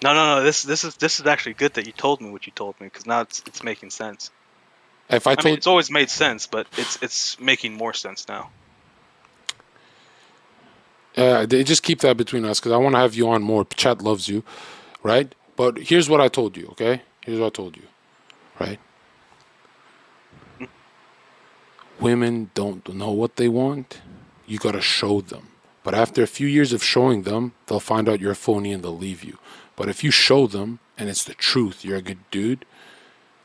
No. This is actually good that you told me what you told me, because now it's making sense. If I I told mean, it's always made sense, but it's making more sense now. they just keep that between us because I want to have you on more. Chat loves you, right? But here's what I told you, okay? Here's what I told you, right? Women don't know what they want. You got to show them. But after a few years of showing them, they'll find out you're a phony and they'll leave you. But if you show them and it's the truth, you're a good dude,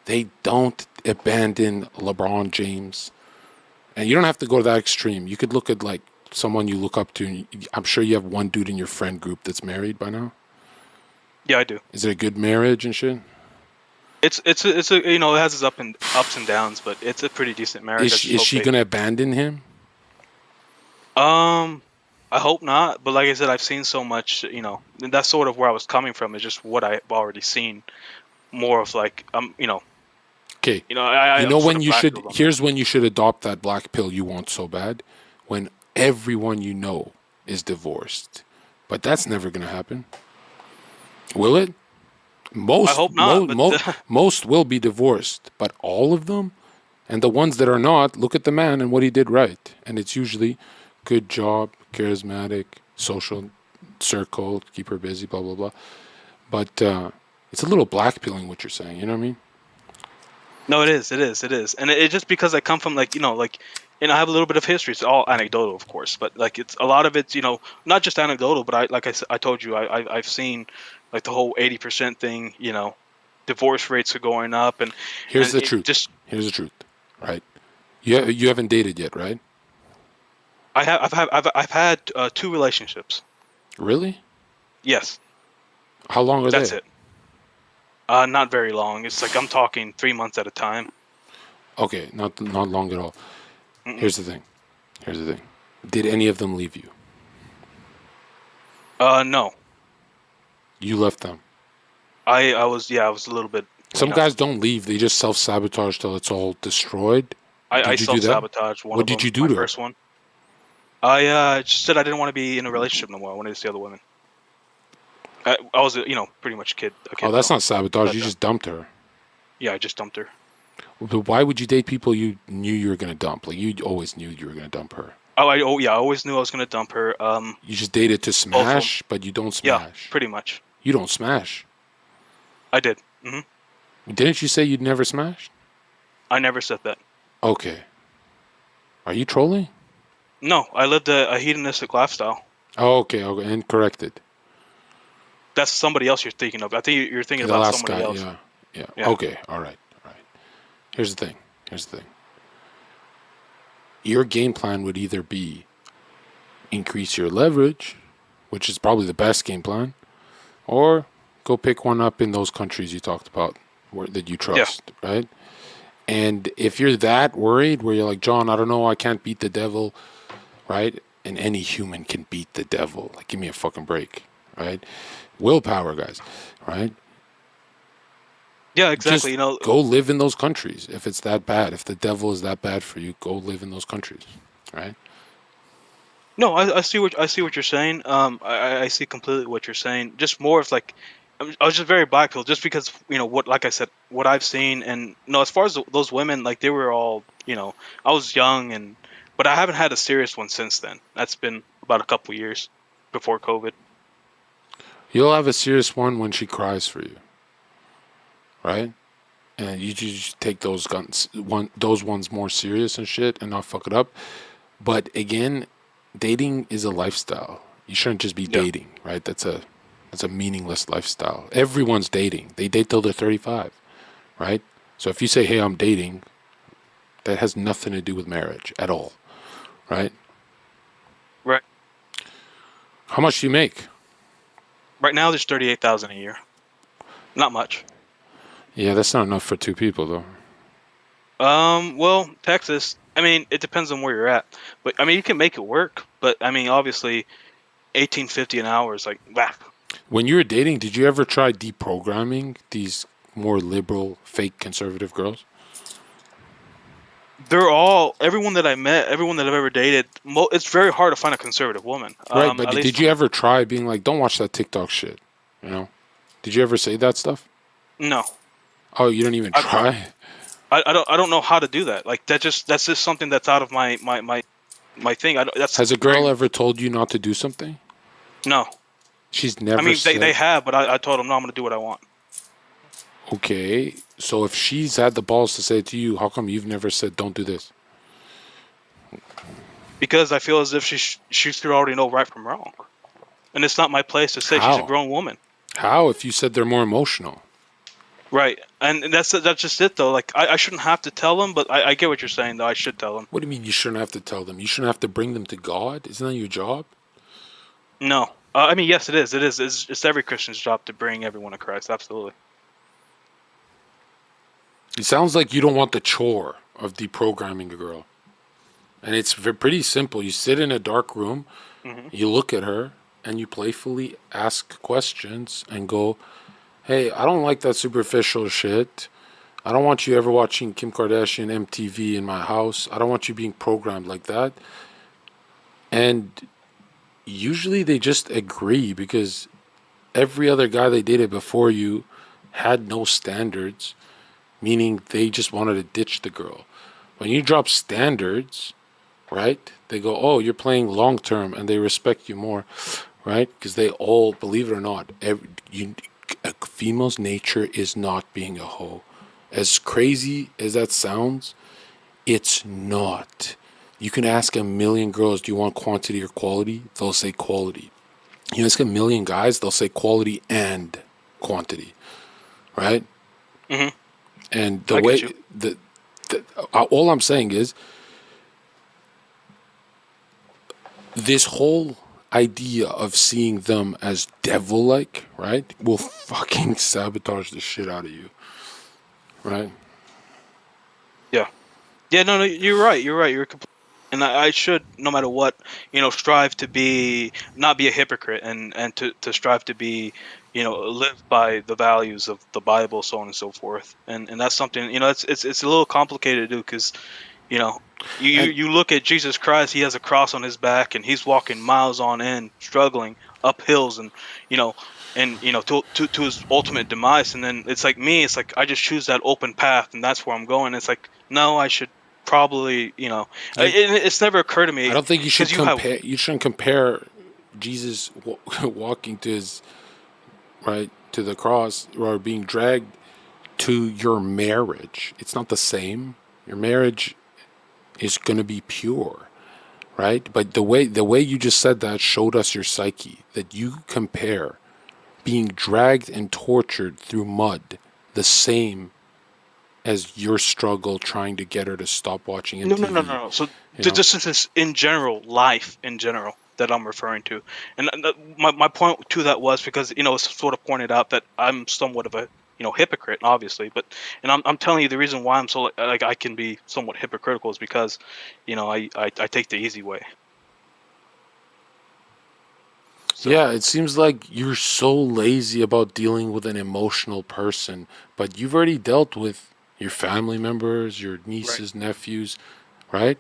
they don't abandon LeBron James. And you don't have to go to that extreme. You could look at like someone you look up to. And I'm sure you have one dude in your friend group that's married by now. Yeah, I do. Is it a good marriage and shit? It's a it has its ups and downs, but it's a pretty decent marriage. Is she gonna abandon him? I hope not, but like I said, I've seen so much, and that's sort of where I was coming from. It's just what I've already seen. More of like, Okay. I You know when sort of you should. black-pilled on Here's when you should adopt that black pill you want so bad. When everyone you know is divorced, but that's never gonna happen. Will it? Most. I hope not, but most will be divorced, but all of them, and the ones that are not, look at the man and what he did right, and it's usually good job, charismatic, social circle, keep her busy, blah blah blah. But it's a little black pilling what you're saying. You know what I mean? No, it is, and it just because I come from and I have a little bit of history. It's all anecdotal, of course, but like it's a lot of it's not just anecdotal, but I told you I've seen like the whole 80% thing. Divorce rates are going up, and Here's the it truth. Here's the truth, right? You haven't dated yet, right? I've had 2 relationships. Really? Yes, How long are that's they? it. Not very long. It's like I'm talking 3 months at a time. Okay, not long at all. Mm-mm. Here's the thing. Did any of them leave you? No, You left them. I was a little bit. Some guys don't leave; they just self-sabotage till it's all destroyed. I Did you do that? self-sabotaged one What of did them, you do my to her? first one. I just said I didn't want to be in a relationship no more. I wanted to see other women. I was, pretty much a kid. Oh, that's not sabotage. But, You just dumped her. Yeah, I just dumped her. But why would you date people you knew you were gonna dump? Like you always knew you were gonna dump her. I always knew I was gonna dump her. You just dated to smash, but you don't Yeah, smash. pretty much. You don't smash. I did. Didn't you say you'd never smash? I never said that. Okay. Are you trolling? No, I lived a hedonistic lifestyle. Oh, okay, and corrected. That's somebody else you're thinking of. I think you're thinking The about last somebody guy, else. yeah. Okay, all right. Here's the thing. Your game plan would either be increase your leverage, which is probably the best game plan, or go pick one up in those countries you talked about that you trust, right? And if you're that worried, where you're like, John, I don't know, I can't beat the devil, right? And any human can beat the devil. Like, give me a fucking break, right? Willpower, guys, right? Yeah, exactly. Just go live in those countries if it's that bad. If the devil is that bad for you, go live in those countries, right? No, I see what you're saying. I see completely what you're saying. Just more of like, I was just very black pill, just because what, like I said, what I've seen, and as far as those women, like they were all, I was young, but I haven't had a serious one since then. That's been about a couple years before COVID. You'll have a serious one when she cries for you, right? And you just take those ones more serious and shit, and not fuck it up. But again, dating is a lifestyle. You shouldn't just be dating, right? That's a meaningless lifestyle. Everyone's dating. They date till they're 35, right? So if you say, "Hey, I'm dating," that has nothing to do with marriage at all, right? Right. How much do you make? Right now, there's 38,000 a year. Not much. Yeah, that's not enough for two people, though. Well, Texas. I mean, it depends on where you're at, but I mean, you can make it work. But I mean, obviously, $18.50 an hour is like that. When you were dating, did you ever try deprogramming these more liberal, fake conservative girls? Everyone that I met, everyone that I've ever dated, it's very hard to find a conservative woman. Right, but did you ever try being like, "Don't watch that TikTok shit"? Did you ever say that stuff? No. Oh, you don't even try? I don't know how to do that. Like that's just something that's out of my thing. Has a girl ever told you not to do something? No. She's never. I mean, said... they have, but I told them, no, I'm going to do what I want. Okay, so if she's had the balls to say it to you, how come you've never said, "Don't do this"? Because I feel as if she should already know right from wrong, and it's not my place to say. She's a grown woman. How? If you said they're more emotional. Right, and that's just it though. Like I shouldn't have to tell them, but I get what you're saying though. I should tell them. What do you mean you shouldn't have to tell them? You shouldn't have to bring them to God? Isn't that your job? No, I mean yes, it is. It is. It's every Christian's job to bring everyone to Christ. Absolutely. It sounds like you don't want the chore of deprogramming a girl, and it's pretty simple. You sit in a dark room, you look at her, and you playfully ask questions and go, "Hey, I don't like that superficial shit. I don't want you ever watching Kim Kardashian MTV in my house. I don't want you being programmed like that." And usually they just agree because every other guy they dated before you had no standards, meaning they just wanted to ditch the girl. When you drop standards, right, they go, "Oh, you're playing long term," and they respect you more, right? Because they all, believe it or not, a female's nature is not being a hoe. As crazy as that sounds, it's not. You can ask a million girls, "Do you want quantity or quality?" They'll say quality. You ask a million guys, they'll say quality and quantity, right? Mm-hmm. And the way all I'm saying is this whole idea of seeing them as devil-like, right, will fucking sabotage the shit out of you, right? Yeah, no, you're right. You're completely, and I should, no matter what, strive to not be a hypocrite, and to strive to be, live by the values of the Bible, so on and so forth. And that's something, it's a little complicated to do because, you look at Jesus Christ, he has a cross on his back, and he's walking miles on end, struggling up hills, and to his ultimate demise. And then it's like me, it's like I just choose that open path, and that's where I'm going. It's like, no, I should probably, it's never occurred to me. I don't think you should compare. You shouldn't compare Jesus walking to to the cross or being dragged to your marriage. It's not the same. Your marriage is going to be pure, right? But the way you just said that showed us your psyche, that you compare being dragged and tortured through mud the same as your struggle trying to get her to stop watching MTV. No. So this is in general, life in general that I'm referring to. And my point to that was because, it's sort of pointed out that I'm somewhat of a, hypocrite, obviously. But, and I'm telling you the reason why I'm so, like, I can be somewhat hypocritical is because, I take the easy way. So. Yeah, it seems like you're so lazy about dealing with an emotional person, but you've already dealt with your family members, your nieces, nephews, right?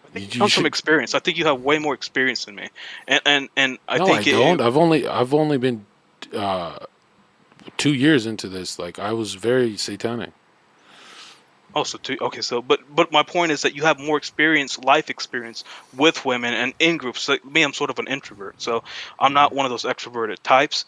I think you from experience. I think you have way more experience than me, and I no, think I don't. I've only been 2 years into this, like I was very satanic. Also, but my point is that you have more life experience with women and in groups. Like me, I'm sort of an introvert, so I'm not one of those extroverted types.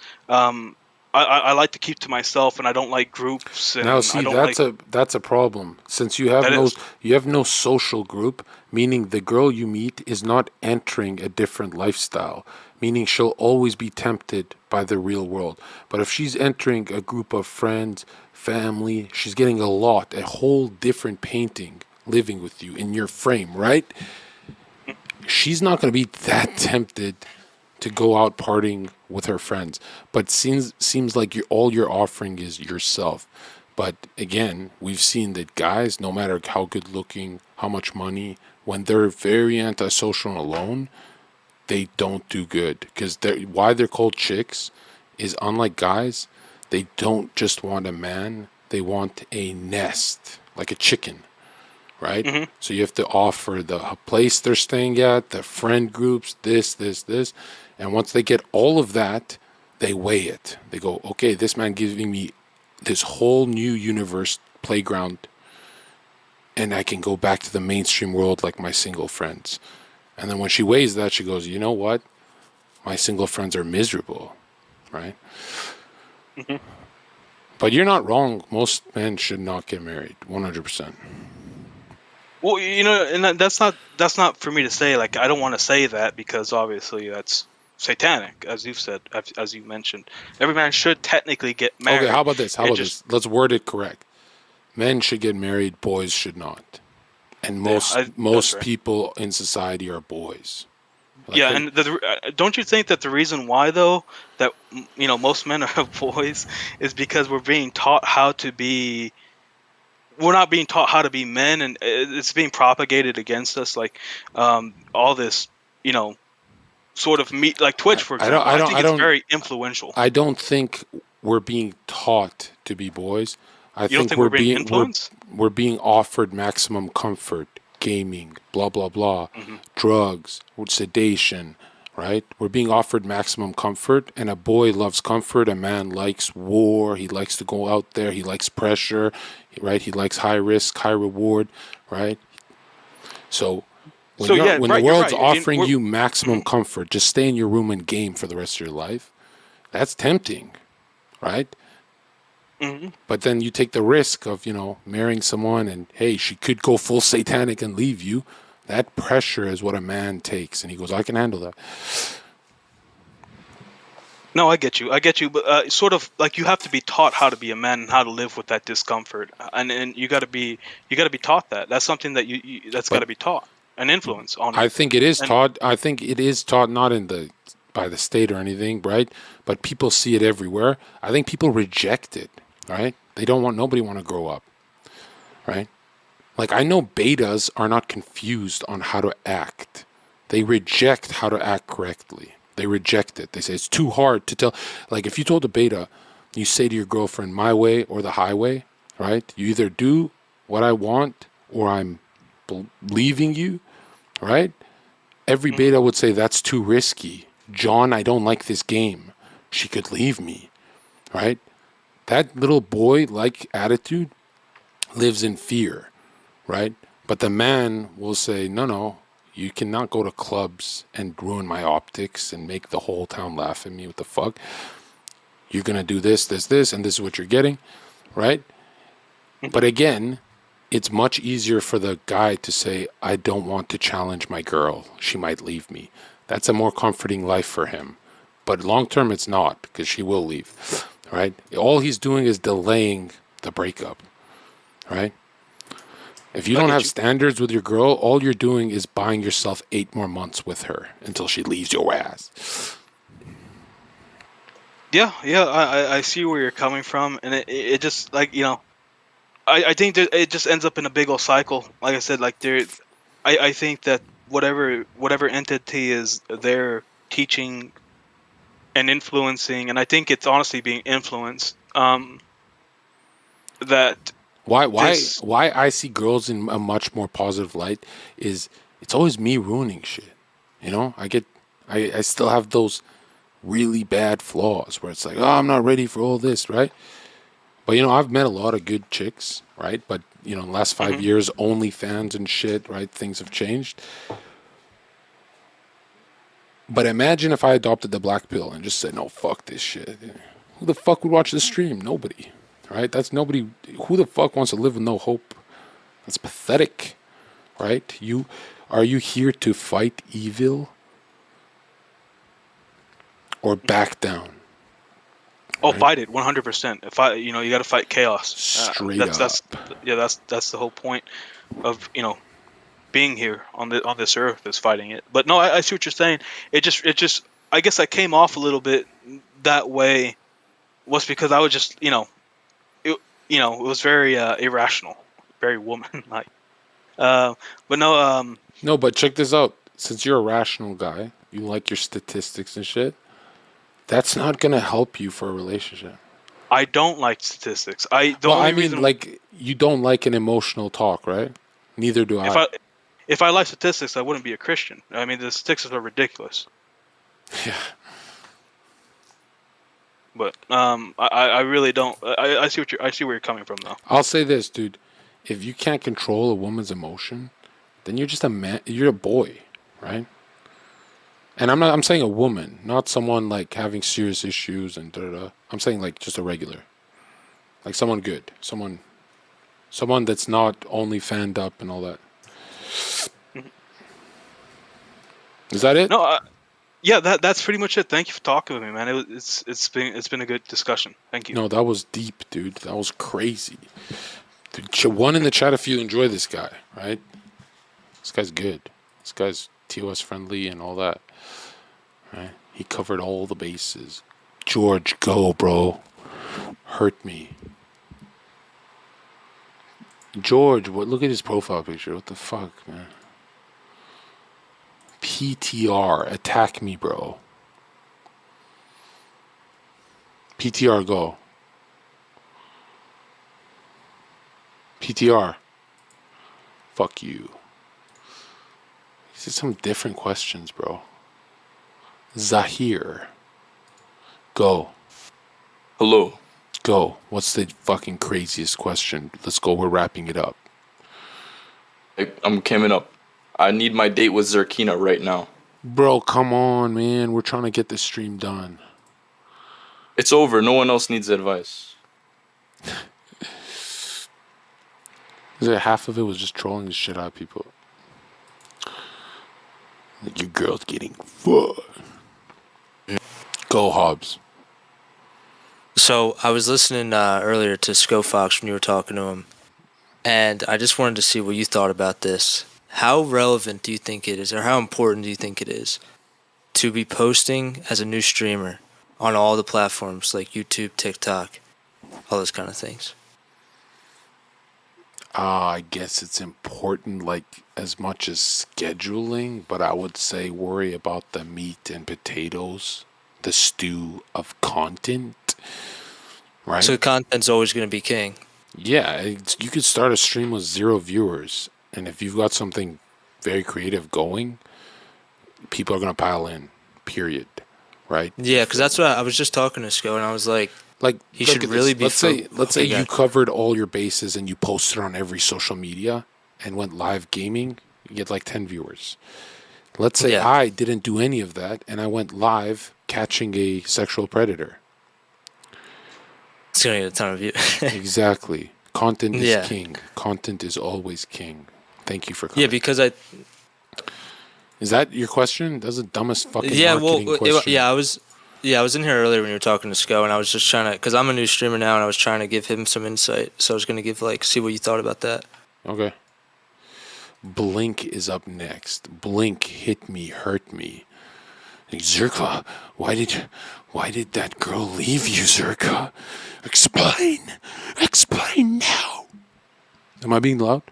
I like to keep to myself, and I don't like groups, and Now, I see, don't like that's a problem. Since that is. you have no social group, meaning the girl you meet is not entering a different lifestyle, meaning she'll always be tempted by the real world. But if she's entering a group of friends, family, she's getting a whole different painting living with you in your frame, right? She's not going to be that tempted to go out partying with her friends. But seems like all you're offering is yourself. But again, we've seen that guys, no matter how good looking, how much money, when they're very antisocial and alone, they don't do good. Because why they're called chicks is, unlike guys, they don't just want a man, they want a nest, like a chicken. Right? Mm-hmm. So you have to offer the place they're staying at, the friend groups, this. And once they get all of that, they weigh it. They go, okay, this man giving me this whole new universe playground, and I can go back to the mainstream world like my single friends. And then when she weighs that, she goes, you know what? My single friends are miserable, right? Mm-hmm. But you're not wrong. Most men should not get married, 100%. Well, and that's not for me to say. Like, I don't want to say that because obviously that's satanic, as you've said, as you mentioned. Every man should technically get married. Okay, how about this? Let's word it correct. Men should get married, boys should not. And most right. people in society are boys. And don't you think that the reason why, though, that most men are boys is because we're being taught how to be. We're not being taught how to be men, and it's being propagated against us, like all this, sort of meat, like Twitch, for example. I think it's very influential. I don't think we're being taught to be boys. You don't think we're being influenced? We're being offered maximum comfort, gaming, blah blah blah, drugs, sedation, right? We're being offered maximum comfort, and a boy loves comfort. A man likes war. He likes to go out there. He likes pressure, right? He likes high risk, high reward, right? So when the world's offering you maximum comfort, just stay in your room and game for the rest of your life. That's tempting, right? Mm-hmm. But then you take the risk of, marrying someone and, hey, she could go full satanic and leave you. That pressure is what a man takes. And he goes, I can handle that. No, I get you. But sort of like you have to be taught how to be a man and how to live with that discomfort. And you got to be taught that. That's something that that's got to be taught and influence on. I think it is taught. I think it is taught not by the state or anything, right? But people see it everywhere. I think people reject it, right? Nobody want to grow up, right? Like, I know betas are not confused on how to act. They reject how to act correctly. They reject it. They say it's too hard to tell. Like, if you told a beta, you say to your girlfriend, my way or the highway, right? You either do what I want or I'm leaving you, right? Every beta would say that's too risky. John, I don't like this game. She could leave me, right? That little boy-like attitude lives in fear. Right? But the man will say, no, you cannot go to clubs and ruin my optics and make the whole town laugh at me. What the fuck? You're going to do this, and this is what you're getting. Right? But again, it's much easier for the guy to say, I don't want to challenge my girl. She might leave me. That's a more comforting life for him. But long term, it's not, because she will leave. Right? All he's doing is delaying the breakup. Right? If you don't have standards with your girl, all you're doing is buying yourself 8 more months with her until she leaves your ass. Yeah, I see where you're coming from, and it just, like, I think that it just ends up in a big old cycle. Like I said, like I think that whatever entity is there teaching and influencing, and I think it's honestly being influenced. That. Why I see girls in a much more positive light is it's always me ruining shit. I still have those really bad flaws where it's like, oh, I'm not ready for all this, right? But, I've met a lot of good chicks, right? But, in the last 5 years, OnlyFans and shit, right? Things have changed. But imagine if I adopted the black pill and just said, no, fuck this shit. Who the fuck would watch this stream? Nobody, right? That's nobody. Who the fuck wants to live with no hope? That's pathetic, right? Are you here to fight evil or back down? Oh, Right? fight it 100%. You got to fight chaos. Straight That's up. that's the whole point of being here on this earth is fighting it. But no, I see what you're saying. It just I guess I came off a little bit that way was because I was just it was very irrational, very woman like. But no, No, but check this out. Since you're a rational guy, you like your statistics and shit, that's not going to help you for a relationship. I don't like statistics. The Well, only I mean, reason like, you don't like an emotional talk, right? Neither do I. if I like statistics, I wouldn't be a Christian. I mean, the statistics are ridiculous. Yeah. But I really don't. I see where you're coming from though. I'll say this, dude. If you can't control a woman's emotion, then you're just a man. You're a boy, right? And I'm saying a woman, not someone like having serious issues and da. I'm saying like just a regular, like someone good, someone that's not only fanned up and all that. Is that it? No, yeah, that's pretty much it. Thank you for talking with me, man. It's been a good discussion. Thank you. No, that was deep, dude. That was crazy. Dude, one in the chat if you enjoy this guy, right? This guy's good. This guy's TOS friendly and all that. Right? He covered all the bases. George, go, bro. Hurt me. George, look at his profile picture. What the fuck, man? PTR, attack me, bro. PTR, go. PTR. Fuck you. These are some different questions, bro. Zahir. Go. Hello. Go. What's the fucking craziest question? Let's go. We're wrapping it up. I'm coming up. I need my date with Zherkina right now. Bro, come on, man. We're trying to get this stream done. It's over. No one else needs advice. Half of it was just trolling the shit out of people. Like, your girl's getting fucked. Go, Hobbs. So I was listening earlier to Sco Fox when you were talking to him, and I just wanted to see what you thought about this. How relevant do you think it is, or how important do you think it is to be posting as a new streamer on all the platforms like YouTube, TikTok, all those kind of things? I guess it's important, like, as much as scheduling, but I would say worry about the meat and potatoes, the stew of content, right? So content's always going to be king. Yeah, you could start a stream with 0 viewers, and if you've got something very creative going, people are going to pile in, period, right? Yeah, because that's what I was just talking to Sco, and I was like, he should really be. Let's say you covered all your bases and you posted on every social media and went live gaming, you get like 10 viewers. Let's say I didn't do any of that and I went live catching a sexual predator. It's going to get a ton of views. Exactly. Content is king. Content is always king. Thank you for coming. Yeah, because Is that your question? That's the dumbest fucking marketing question. I was in here earlier when you were talking to Sco, and I was just trying to, because I'm a new streamer now, and I was trying to give him some insight. So I was going to see what you thought about that. Okay. Blink is up next. Blink hit me, hurt me. Like, Zherka, why did that girl leave you, Zherka? Explain now. Am I being loud?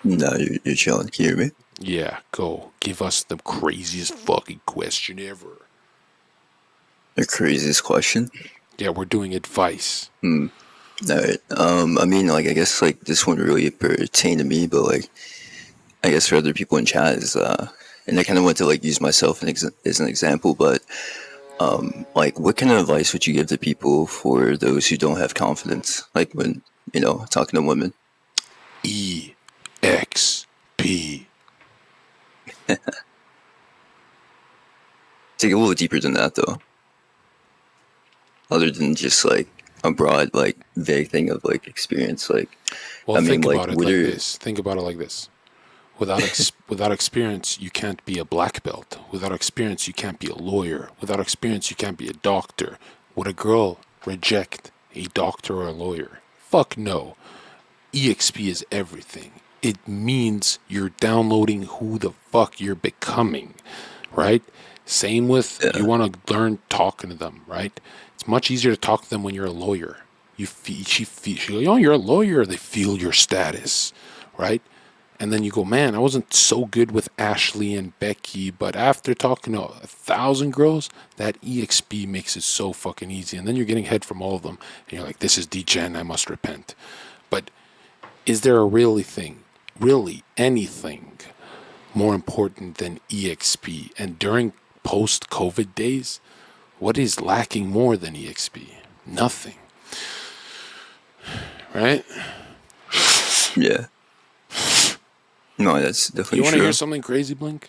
No, you're chilling. Can you hear me? Yeah, go. Give us the craziest fucking question ever. The craziest question? Yeah, we're doing advice. Alright. I mean, like, I guess, like, this wouldn't really pertain to me, but, like, I guess for other people in chat is, and I kind of want to like use myself as an example, but like, what kind of advice would you give to people for those who don't have confidence, like when talking to women? EXP. Take a little deeper than that, though. Other than just like a broad, like vague thing of like experience, like. Well, I mean, think like, about it like this. Think about it like this. Without experience, you can't be a black belt. Without experience, you can't be a lawyer. Without experience, you can't be a doctor. Would a girl reject a doctor or a lawyer? Fuck no. EXP is everything. It means you're downloading who the fuck you're becoming, right? Same with you want to learn talking to them, right? It's much easier to talk to them when you're a lawyer. She goes, oh, you're a lawyer. They feel your status, right? And then you go, man, I wasn't so good with Ashley and Becky, but after talking to 1,000 girls, that EXP makes it so fucking easy. And then you're getting head from all of them, and you're like, this is degen, I must repent. But is there really anything more important than EXP? And during post-COVID days, what is lacking more than EXP? Nothing. Right? Yeah. No, that's definitely You want true. to hear something crazy, Blink?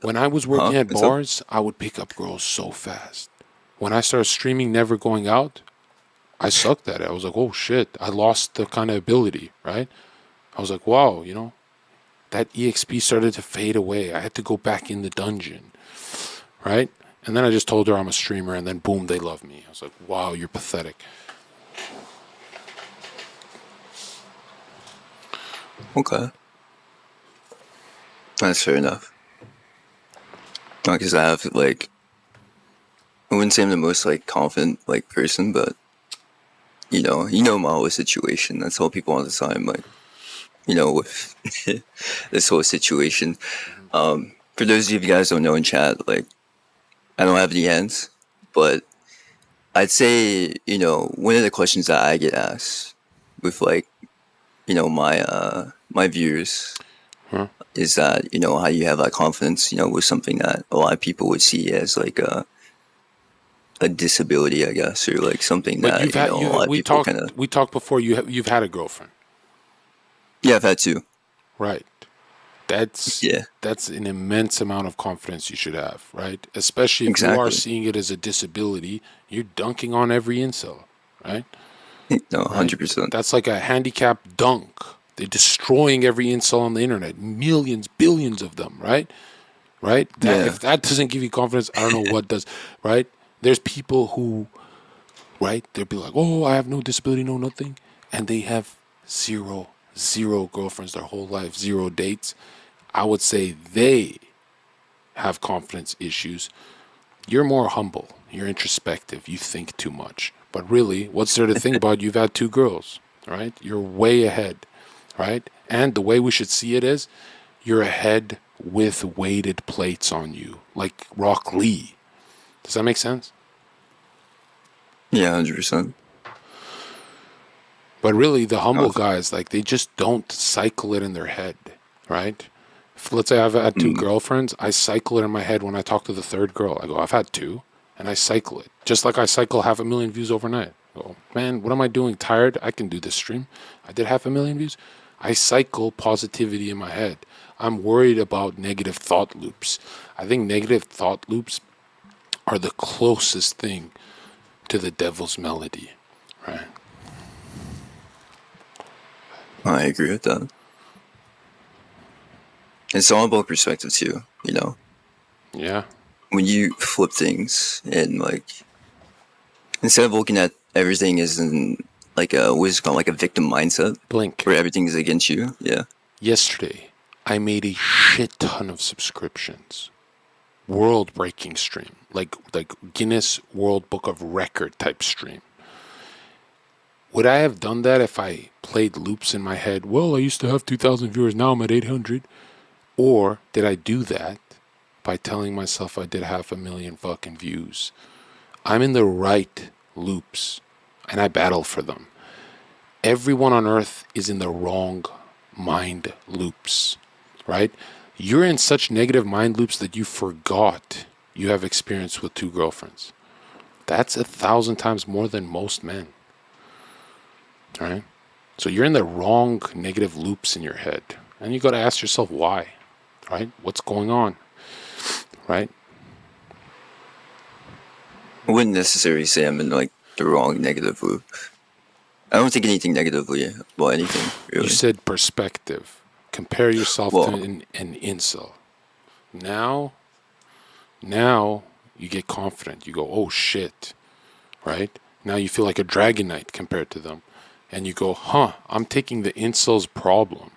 When I was working at bars, I would pick up girls so fast. When I started streaming, never going out, I sucked at it. I was like, oh shit, I lost the kind of ability, right? I was like, wow, that EXP started to fade away. I had to go back in the dungeon, right? And then I just told her I'm a streamer, and then boom, they love me. I was like, wow, you're pathetic. Okay. That's fair enough. Because I have, like, I wouldn't say I'm the most, like, confident, like, person, but, you know my whole situation. That's all people all the time, like, with this whole situation. For those of you guys who don't know in chat, like, I don't have any hands, but I'd say, one of the questions that I get asked with, like, my viewers is that, how you have that confidence, with something that a lot of people would see as like a disability, I guess, or like something But that, a lot of people kind of. We talked before. You've had a girlfriend. Yeah, I've had two. Right. That's an immense amount of confidence you should have, right? Especially if you are seeing it as a disability, you're dunking on every incel, right? No, 100%. That's like a handicap dunk. They're destroying every incel on the internet. Millions, billions of them, right? Right? If that doesn't give you confidence, I don't know what does, right? There's people who, right, they'll be like, oh, I have no disability, no nothing. And they have zero girlfriends their whole life, 0 dates. I would say they have confidence issues. You're more humble. You're introspective. You think too much. But really, what's there to think about? You've had 2 girls, right? You're way ahead, right? And the way we should see it is you're ahead with weighted plates on you, like Rock Lee. Does that make sense? Yeah, 100%. But really, the humble guys, like, they just don't cycle it in their head, right? If, let's say I've had 2 girlfriends, I cycle it in my head when I talk to the 3rd girl. I go, I've had 2. And I cycle it. Just like I cycle 500,000 views overnight. I go, man, what am I doing? Tired? I can do this stream. I did 500,000 views. I cycle positivity in my head. I'm worried about negative thought loops. I think negative thought loops are the closest thing to the devil's melody, right? I agree with that. It's all about perspective too, Yeah. When you flip things and like instead of looking at everything as in like what is it called, like a victim mindset, Blink. where everything is against you. Yeah. Yesterday, I made a shit ton of subscriptions. World-breaking stream, like Guinness World Book of Record type stream. Would I have done that if I played loops in my head? Well, I used to have 2,000 viewers, now I'm at 800. Or did I do that by telling myself I did 500,000 fucking views? I'm in the right loops, and I battle for them. Everyone on earth is in the wrong mind loops, right? You're in such negative mind loops that you forgot you have experience with 2 girlfriends. That's 1,000 times more than most men. Right? So you're in the wrong negative loops in your head. And you got to ask yourself why. Right? What's going on? Right? I wouldn't necessarily say I'm in like the wrong negative loop. I don't think anything negatively about anything, really. You said perspective. Compare yourself Well, to an incel. Now you get confident. You go, oh shit. Right? Now you feel like a Dragon Knight compared to them. And you go, I'm taking the incel's problem.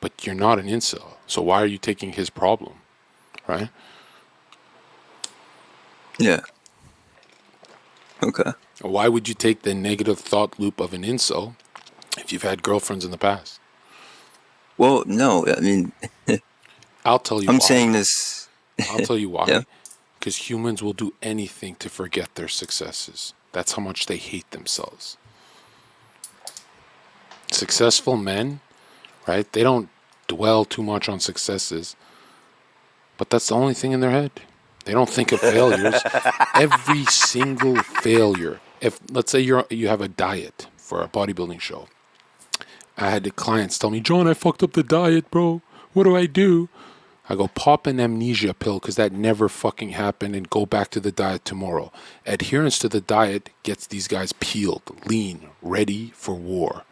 But you're not an incel. So why are you taking his problem? Right? yeah. Okay. Why would you take the negative thought loop of an incel if you've had girlfriends in the past? Well, no, I mean, I'll tell you I'm why. saying this. I'll tell you why. Yeah. Because humans will do anything to forget their successes. That's how much they hate themselves. Successful men, right? They don't dwell too much on successes, but that's the only thing in their head. They don't think of failures. Every single failure. If let's say you have a diet for a bodybuilding show, I had the clients tell me, John, I fucked up the diet, bro. What do I do? I go, pop an amnesia pill because that never fucking happened and go back to the diet tomorrow. Adherence to the diet gets these guys peeled, lean, ready for war.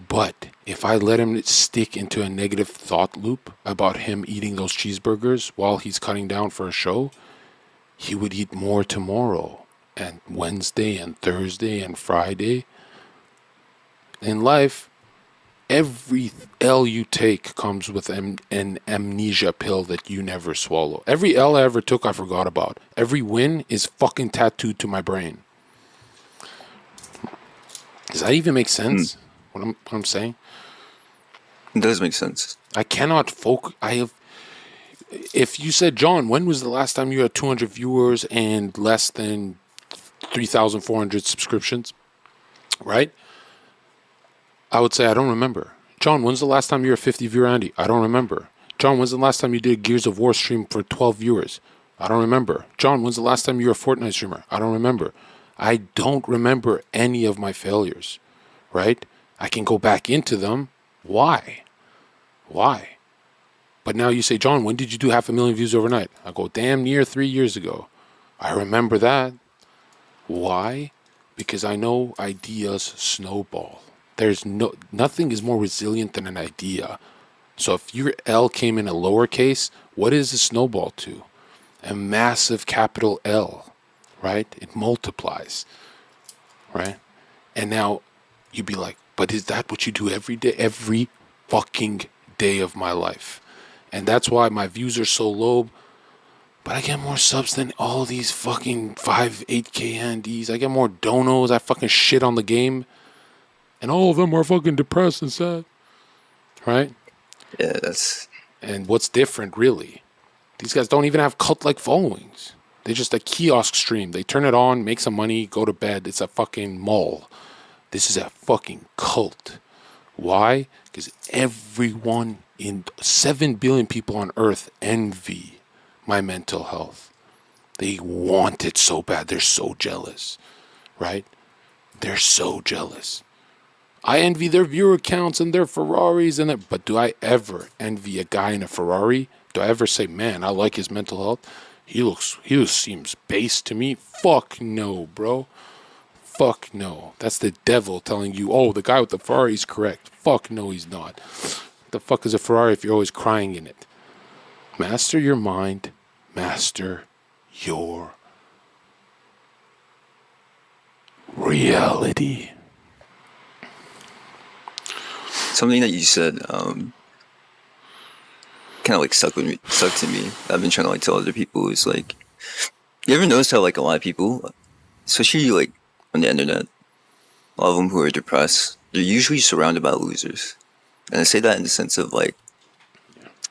But if I let him stick into a negative thought loop about him eating those cheeseburgers while he's cutting down for a show, he would eat more tomorrow and Wednesday and Thursday and Friday. In life, every L you take comes with an amnesia pill that you never swallow. Every L I ever took, I forgot about. Every win is fucking tattooed to my brain. Does that even make sense? What I'm saying? It does make sense. I cannot focus. If you said, John, when was the last time you had 200 viewers and less than 3,400 subscriptions? Right? I would say, I don't remember. John, when's the last time you were a 50 viewer Andy? I don't remember. John, when's the last time you did a Gears of War stream for 12 viewers? I don't remember. John, when's the last time you were a Fortnite streamer? I don't remember. I don't remember any of my failures. Right? I can go back into them. Why? But now you say, John, when did you do 500,000 views overnight? I go, damn near 3 years ago. I remember that. Why? Because I know ideas snowball. There's nothing is more resilient than an idea. So if your L came in a lowercase, what is a snowball to? A massive capital L, right? It multiplies, right? And now you'd be like, but is that what you do every day? Every fucking day of my life. And that's why my views are so low. But I get more subs than all these fucking 8K NDs. I get more donos. I fucking shit on the game. And all of them are fucking depressed and sad. Right? Yeah, that's... And what's different, really? These guys don't even have cult-like followings. They're just a kiosk stream. They turn it on, make some money, go to bed. It's a fucking mall. This is a fucking cult. Why? Because everyone in 7 billion people on Earth envy my mental health. They want it so bad. They're so jealous. Right? They're so jealous. I envy their viewer counts and their Ferraris but do I ever envy a guy in a Ferrari? Do I ever say, man, I like his mental health? He seems base to me. Fuck no, bro. Fuck no. That's the devil telling you, oh, the guy with the Ferrari is correct. Fuck no, he's not. The fuck is a Ferrari if you're always crying in it? Master your mind. Master your reality. Something that you said kind of like stuck to me. I've been trying to like tell other people is like, you ever notice how like a lot of people, especially like on the internet, a lot of them who are depressed, they're usually surrounded by losers. And I say that in the sense of like,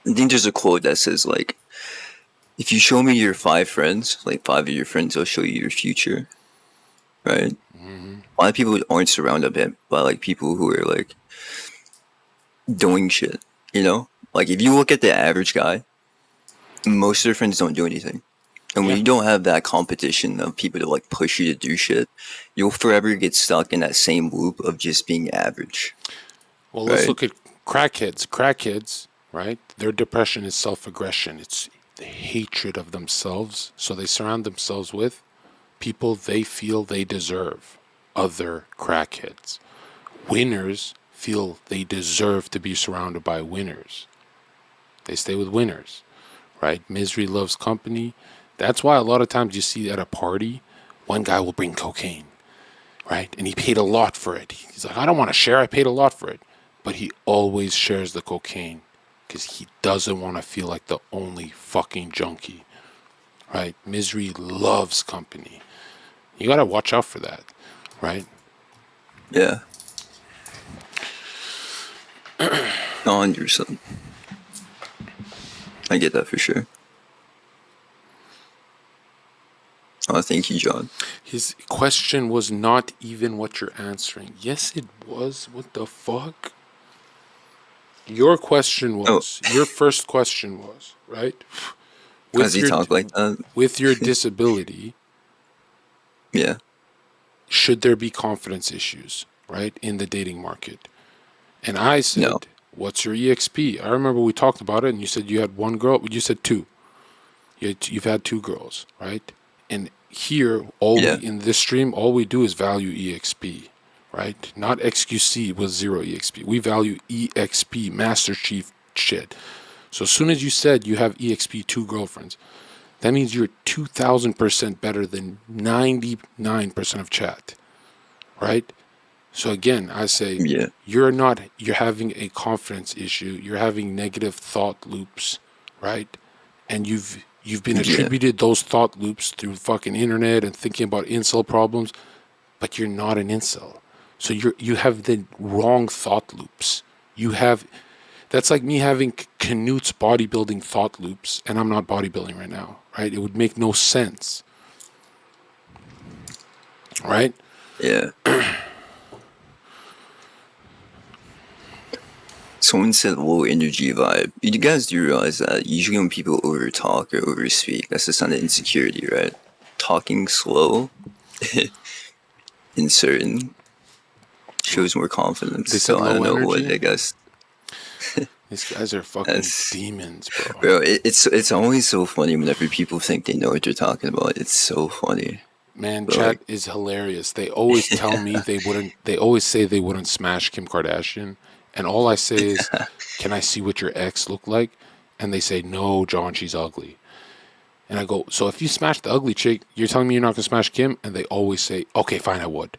I think there's a quote that says like, if you show me your 5 friends, like 5 of your friends, I'll show you your future. Right? Mm-hmm. A lot of people aren't surrounded by like people who are like doing shit, you know? Like, if you look at the average guy, most of their friends don't do anything. And when you don't have that competition of people to, like, push you to do shit, you'll forever get stuck in that same loop of just being average. Well, let's look at crackheads. Crackheads, right? Their depression is self-aggression. It's the hatred of themselves. So they surround themselves with people they feel they deserve. Other crackheads. Winners feel they deserve to be surrounded by winners. They stay with winners, right? Misery loves company. That's why a lot of times you see at a party, one guy will bring cocaine, right? And he paid a lot for it. He's like, I don't want to share. I paid a lot for it. But he always shares the cocaine because he doesn't want to feel like the only fucking junkie, right? Misery loves company. You got to watch out for that, right? Yeah. 100%. I get that for sure. Oh, thank you, John. His question was not even what you're answering. Yes, it was. What the fuck? Your question was, your first question was, right? Does he talk like that? With your disability, yeah. Should there be confidence issues, right, in the dating market? And I said, no. What's your EXP? I remember we talked about it, and you said you had one girl. You said two. You've had two girls, right? And here, in this stream, all we do is value EXP, right? Not XQC with 0 EXP. We value EXP, Master Chief shit. So as soon as you said you have EXP 2 girlfriends, that means you're 2,000% better than 99% of chat, right? So again, I say, you're having a confidence issue. You're having negative thought loops, right? And you've been attributed those thought loops through fucking internet and thinking about incel problems, but you're not an incel. So you have the wrong thought loops. That's like me having Canute's bodybuilding thought loops, and I'm not bodybuilding right now, right? It would make no sense, right? Yeah. Someone said low energy vibe. You guys do realize that usually when people over talk or over speak, that's a sign of insecurity, right? Talking slow in certain shows more confidence. So I don't know what I guess. These guys are fucking demons, bro. Bro, it's always so funny whenever people think they know what you're talking about. It's so funny. Man, chat is hilarious. They always tell me they always say they wouldn't smash Kim Kardashian. And all I say is, can I see what your ex look like? And they say, no, John, she's ugly. And I go, so if you smash the ugly chick, you're telling me you're not going to smash Kim? And they always say, okay, fine, I would.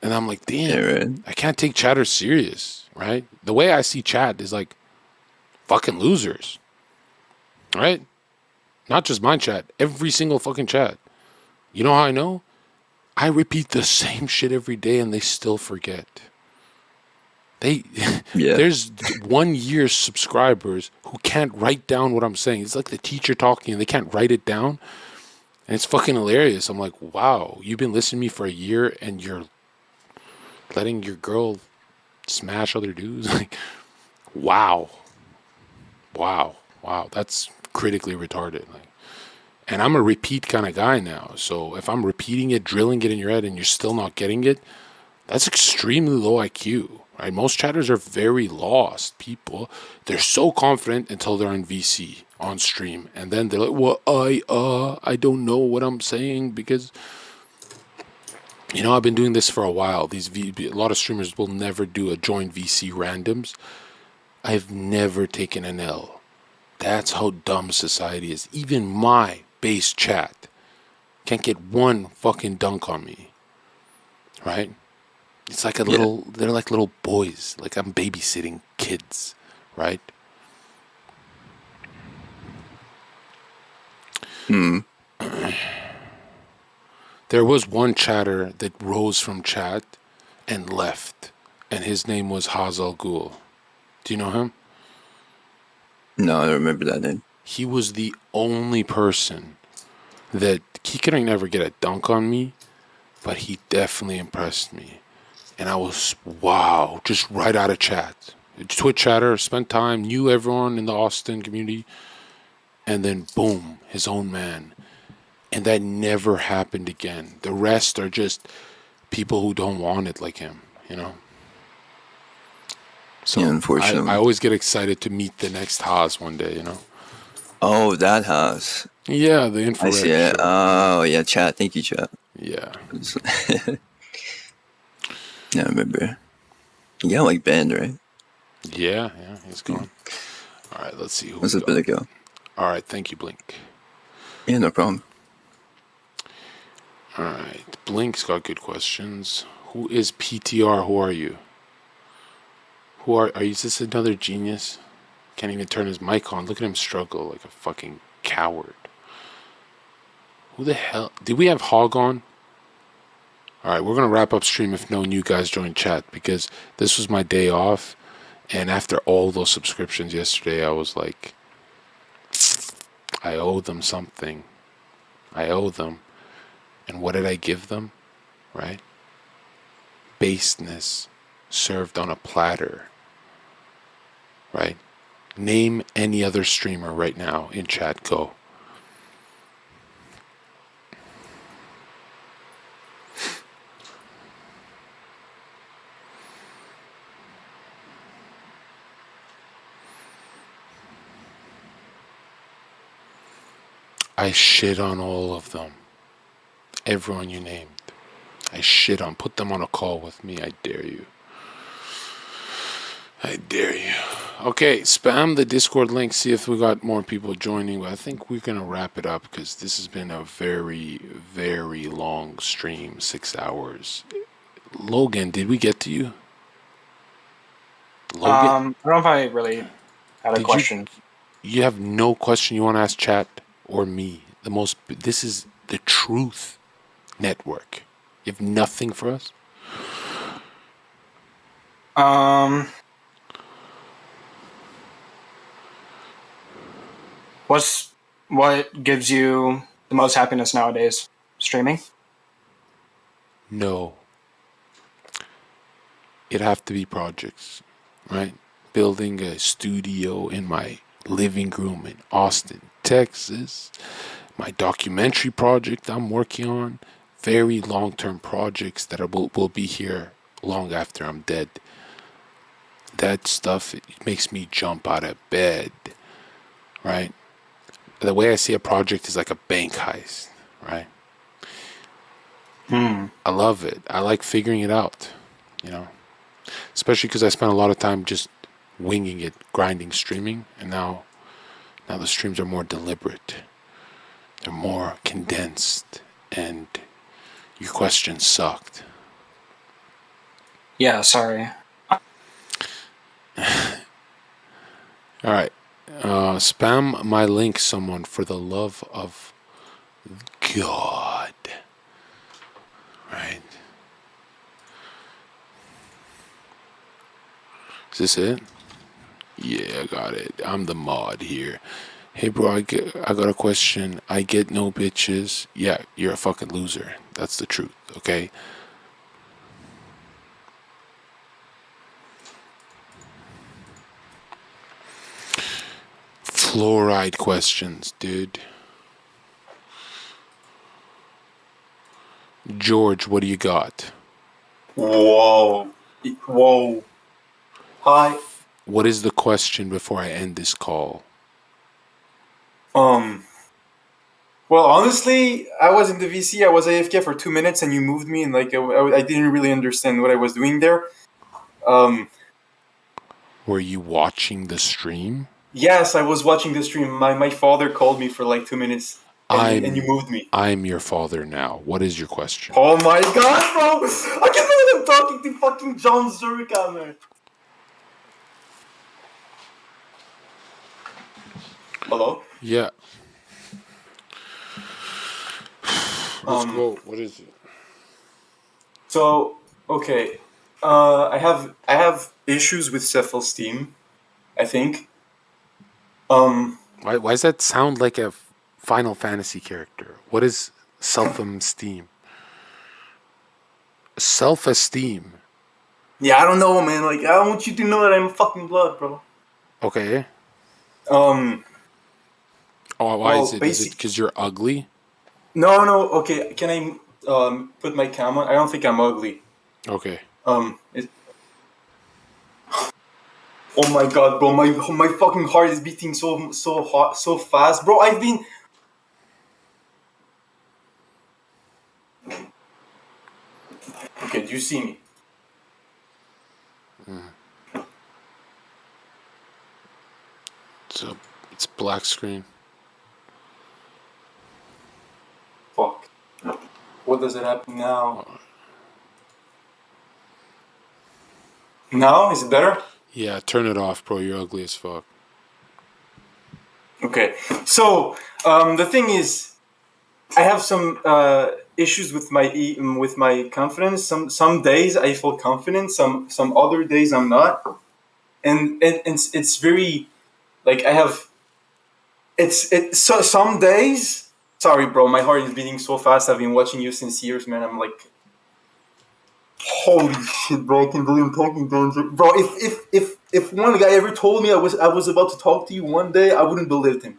And I'm like, damn, I can't take chatters serious, right? The way I see chat is like fucking losers, right? Not just my chat, every single fucking chat. You know how I know? I repeat the same shit every day and they still forget. There's 1 year subscribers who can't write down what I'm saying. It's like the teacher talking and they can't write it down. And it's fucking hilarious. I'm like, wow, you've been listening to me for a year and you're letting your girl smash other dudes? Like, wow. That's critically retarded. Like, and I'm a repeat kind of guy now. So if I'm repeating it, drilling it in your head and you're still not getting it, that's extremely low IQ. Right? Most chatters are very lost people. They're so confident until they're in VC on stream, and then they're like, "Well, I don't know what I'm saying because, I've been doing this for a while. A lot of streamers will never do a joint VC randoms. I've never taken an L. That's how dumb society is. Even my base chat can't get one fucking dunk on me, right?" It's like they're like little boys. Like I'm babysitting kids, right? There was one chatter that rose from chat and left, and his name was Hazal Ghul. Do you know him? No, I don't remember that name. He was the only person that he couldn't never get a dunk on me, but he definitely impressed me. And I was, wow, just right out of chat. Twitch chatter, spent time, knew everyone in the Austin community, and then boom, his own man. And that never happened again. The rest are just people who don't want it like him, you know? So Yeah, unfortunately. I always get excited to meet the next Haas one day, you know? Oh, that house. Yeah, the I infrared see it. show. Oh, yeah, chat. Thank you, chat. Yeah. Yeah, I remember. You got like banned, right? Yeah, he's gone. All right, let's see who Was we a bit got. ago. All right, thank you, Blink. Yeah, no problem. All right, Blink's got good questions. Who is PTR? Who are you? Are you? Is this another genius? Can't even turn his mic on. Look at him struggle like a fucking coward. Who the hell? Did we have Hog on? Alright, we're going to wrap up stream if no new guys join chat, because this was my day off, and after all those subscriptions yesterday, I was like, I owe them something. I owe them. And what did I give them? Right? Baseness served on a platter. Right? Name any other streamer right now in chat. Go. I shit on all of them. Everyone you named. I shit on. Put them on a call with me. I dare you. I dare you. Okay, spam the Discord link. See if we got more people joining. But I think we're going to wrap it up because this has been a very, very long stream. 6 hours. Logan, did we get to you? Logan? I don't know if I really had a question. You have no question you want to ask chat or me. This is the truth network. You have nothing for us? What gives you the most happiness nowadays? Streaming? No. It'd have to be projects, right? Building a studio in my living room in Austin, Texas. My documentary project I'm working on. Very long-term projects that will be here long after I'm dead. That stuff, it makes me jump out of bed, right? The way I see a project is like a bank heist, right? I love it. I like figuring it out, you know? Especially because I spent a lot of time just winging it, grinding, streaming, and now the streams are more deliberate. They're more condensed, and your question sucked. Yeah, sorry. All right. Spam my link, someone, for the love of God. Right. Is this it? Yeah, I got it. I'm the mod here. Hey, bro, I got a question. I get no bitches. Yeah, you're a fucking loser. That's the truth, okay? Fluoride questions, dude. George, what do you got? Whoa. Hi. What is the question before I end this call? Well, honestly, I was in the VC. I was AFK for 2 minutes, and you moved me, and like I didn't really understand what I was doing there. Were you watching the stream? Yes, I was watching the stream. My father called me for like 2 minutes, and you moved me. I'm your father now. What is your question? Oh my god, bro! I can't believe I'm talking to fucking jonzherka, man. Hello? Yeah. Let's go. What is it? So, okay. I have issues with self-esteem, I think. Why does that sound like a Final Fantasy character? What is self-esteem? Self-esteem. Yeah, I don't know, man. Like, I want you to know that I'm fucking blood, bro. Okay. Um, Oh, why is well, it? Is it because you're ugly? no. Okay, can I put my camera? I don't think I'm ugly. Okay. It, oh my god, bro, my fucking heart is beating so hot, so fast, bro. I've been. Okay, do you see me? So it's black screen. Fuck. What does it happen now? Now is it better? Yeah, turn it off, bro. You're ugly as fuck. Okay, so the thing is, I have some issues with my confidence. Some days I feel confident. Some other days I'm not, and it's very like I have. So some days. Sorry, bro. My heart is beating so fast. I've been watching you since years, man. I'm like, holy shit, bro! I can't believe I'm talking to bro. If one guy ever told me I was about to talk to you one day, I wouldn't believe him.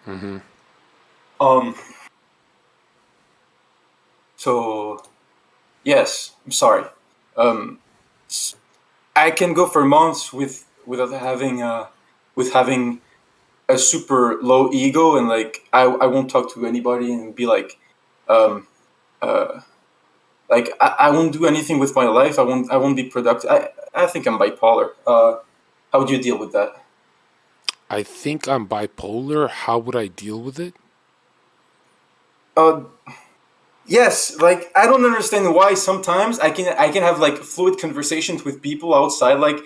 Mm-hmm. So, yes, I'm sorry. I can go for months without having a super low ego, and like I won't talk to anybody and be um uh like I won't do anything with my life. I won't be productive. I think I'm bipolar. How would you deal with that? I think I'm bipolar. How would I deal with it? Uh, Yes, like I don't understand why sometimes I can have like fluid conversations with people outside, like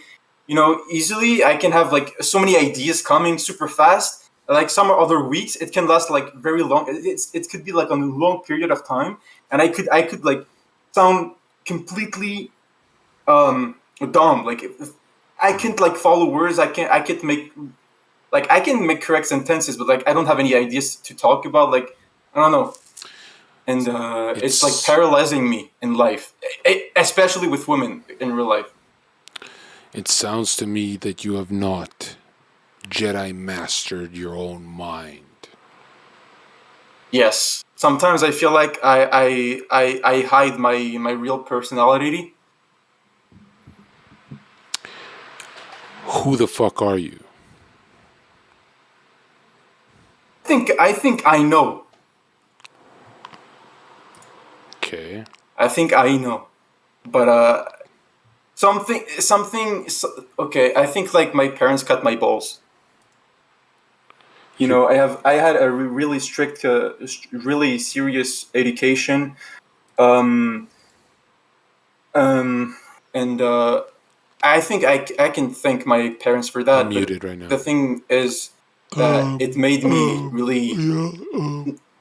easily. I can have like so many ideas coming super fast. Like some other weeks, it can last like very long. It could be like on a long period of time, and I could like sound completely dumb. Like if I can't like follow words. I can't make like I can make correct sentences, but like I don't have any ideas to talk about. Like I don't know, and it's like It's paralyzing me in life, especially with women in real life. it sounds to me that you have not Jedi mastered your own mind. Yes, sometimes I feel like I hide my real personality. Who the fuck are you? I think I know. Okay. I think I know, but okay. I think like my parents cut my balls. You I had a really strict, really serious education. Um, and I think I can thank my parents for I'm that. But muted right now. the thing is that it made me really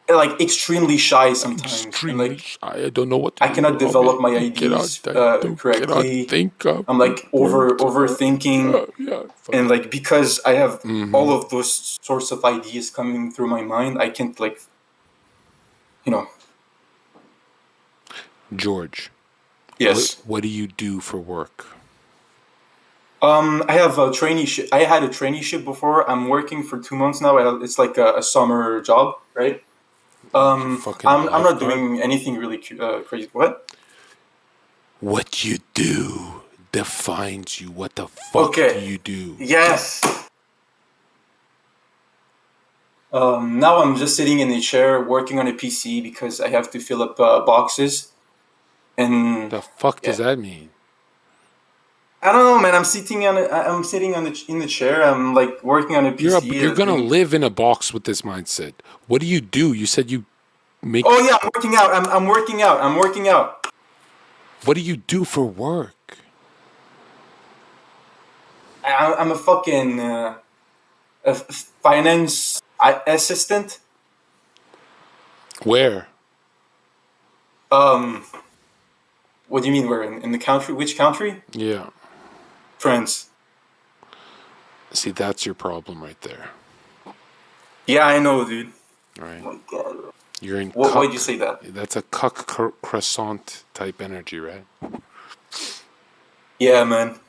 like extremely shy I'm sometimes, and extremely like shy. I don't know what to I do. cannot develop my I cannot. ideas I don't cannot correctly. think of I'm like words. overthinking, Yeah. and like because I have all Mm-hmm. of those sorts of ideas coming through my mind, I can't like you know. George, Yes. what do you do for work? I have a traineeship. I had a traineeship before. I'm working for 2 months now. It's like a summer job, right? You fucking I'm not lifeguard. doing anything really crazy. What? What you do defines you. What the fuck do Okay. you do? Yes. Now I'm just sitting in a chair working on a PC because I have to fill up boxes. And The fuck does yeah, that mean? I don't know, man. I'm sitting in the chair. I'm like working on a PC. You're gonna Doing. live in a box with this mindset. What do you do? You said you make. Oh yeah, I'm working out. I'm working out. I'm working out. What do you do for work? I'm a fucking a finance assistant. Where? What do you mean? Where in the country? Which country? Yeah. France. See, that's your problem right there. Yeah, I know, dude. Right. Oh my god. You're in Why'd cuck. you say that? That's a cuck croissant type energy, right? Yeah, man.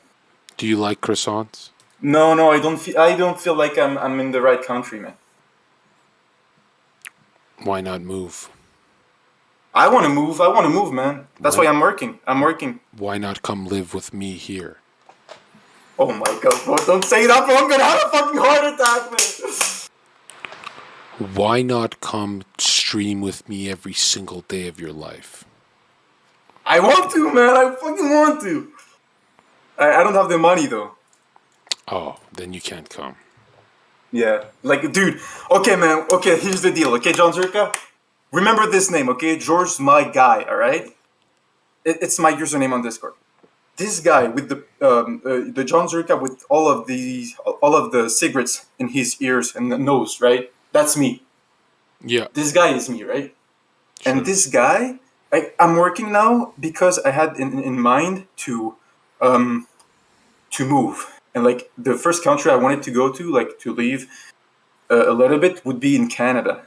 Do you like croissants? No, I don't feel. I don't feel like I'm in the right country, man. Why not move? I want to move. I want to move, man. That's When- why I'm working. I'm working. Why not come live with me here? Oh my god, bro! Don't say that, bro. I'm gonna have a fucking heart attack, man. Why not come stream with me every single day of your life? I want to, man. I fucking want to. I don't have the money though. Oh, then you can't come. Yeah, like, dude. Okay, man. Okay, here's the deal. Okay, jonzherka. Remember this name, okay? George's my guy. All right. It's my username on Discord. This guy with the jonzherka with all of the cigarettes in his ears and the nose, right? That's me. Yeah. This guy is me, right? Sure. And this guy, I'm working now because I had in mind to move. And like the first country I wanted to go to, like to leave a little bit, would be in Canada.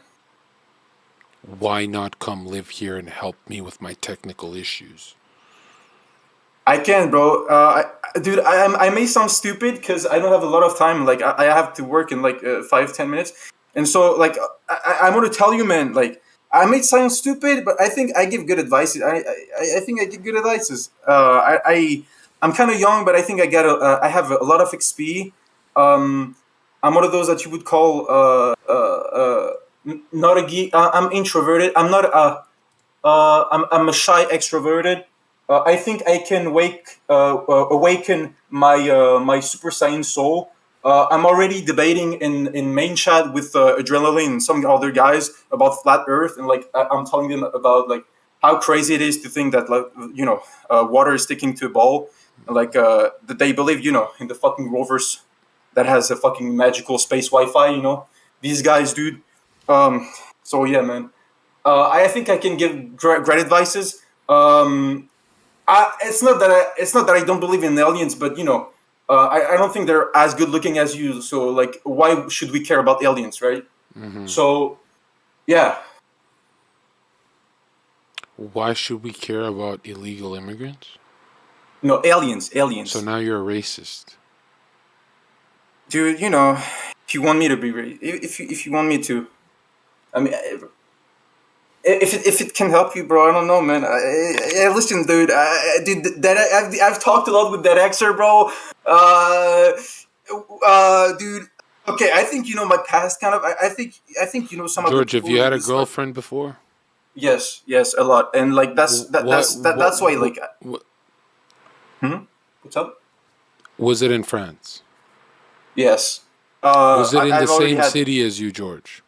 Why not come live here and help me with my technical issues? I can, bro. Dude, I may sound stupid because I don't have a lot of time. Like I have to work in like 5-10 minutes, and so like I want to tell you, man. Like I may sound stupid, but I think I give good advice. I think I give good advices. I'm kind of young, but I think I have a lot of XP. I'm one of those that you would call not a geek. I'm introverted. I'm not a I'm a shy extroverted. I think I can awaken my Super Saiyan soul. I'm already debating in main chat with Adrenaline and some other guys about flat Earth, and like I'm telling them about like how crazy it is to think that like water is sticking to a ball, and like that they believe in the fucking rovers that has a fucking magical space Wi-Fi. These guys, dude. So yeah, man. I think I can give great advices. It's not that I don't believe in aliens, but I don't think they're as good looking as you. So like, why should we care about aliens, right? Mm-hmm. So, yeah. Why should we care about illegal immigrants? No, aliens. So now you're a racist. Dude, if you want me to be, if you want me to, I mean. If it can help you, bro, I don't know, man. Listen, dude. Dude, I've talked a lot with that Xer, bro. Dude. Okay, I think my past kind of. I think some George, of the have you had a it's like- girlfriend before? Yes, a lot, and like that's why like. What's up? Was it in France? Yes. Was it in the I've already same had- city as you, George?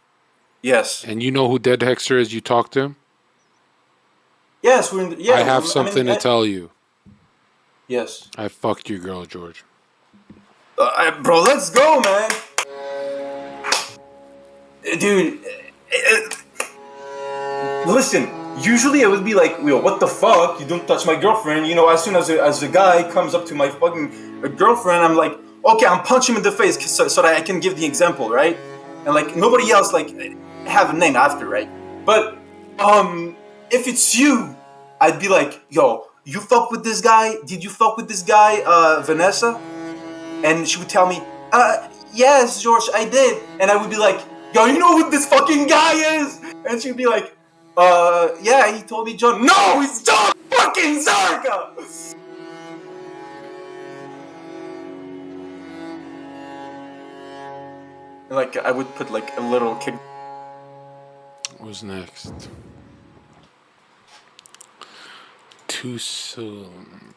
Yes. And you know who Dead Hexer is? You talked to him? Yes, we're in. I have something to tell you. Yes. I fucked your girl, George. Bro, let's go, man. Dude, listen. Usually I would be like, what the fuck? You don't touch my girlfriend. As soon as a guy comes up to my fucking girlfriend, I'm like, okay, I'm punching him in the face so that I can give the example, right? And like nobody else like have a name after, right? But if it's you, I'd be like, yo, you fuck with this guy? Did you fuck with this guy, Vanessa? And she would tell me, yes, George, I did. And I would be like, yo, you know who this fucking guy is? And she'd be like, yeah, he told me John. No, it's John fucking Zherka! Like, I would put like a little kick. What's next? Too soon.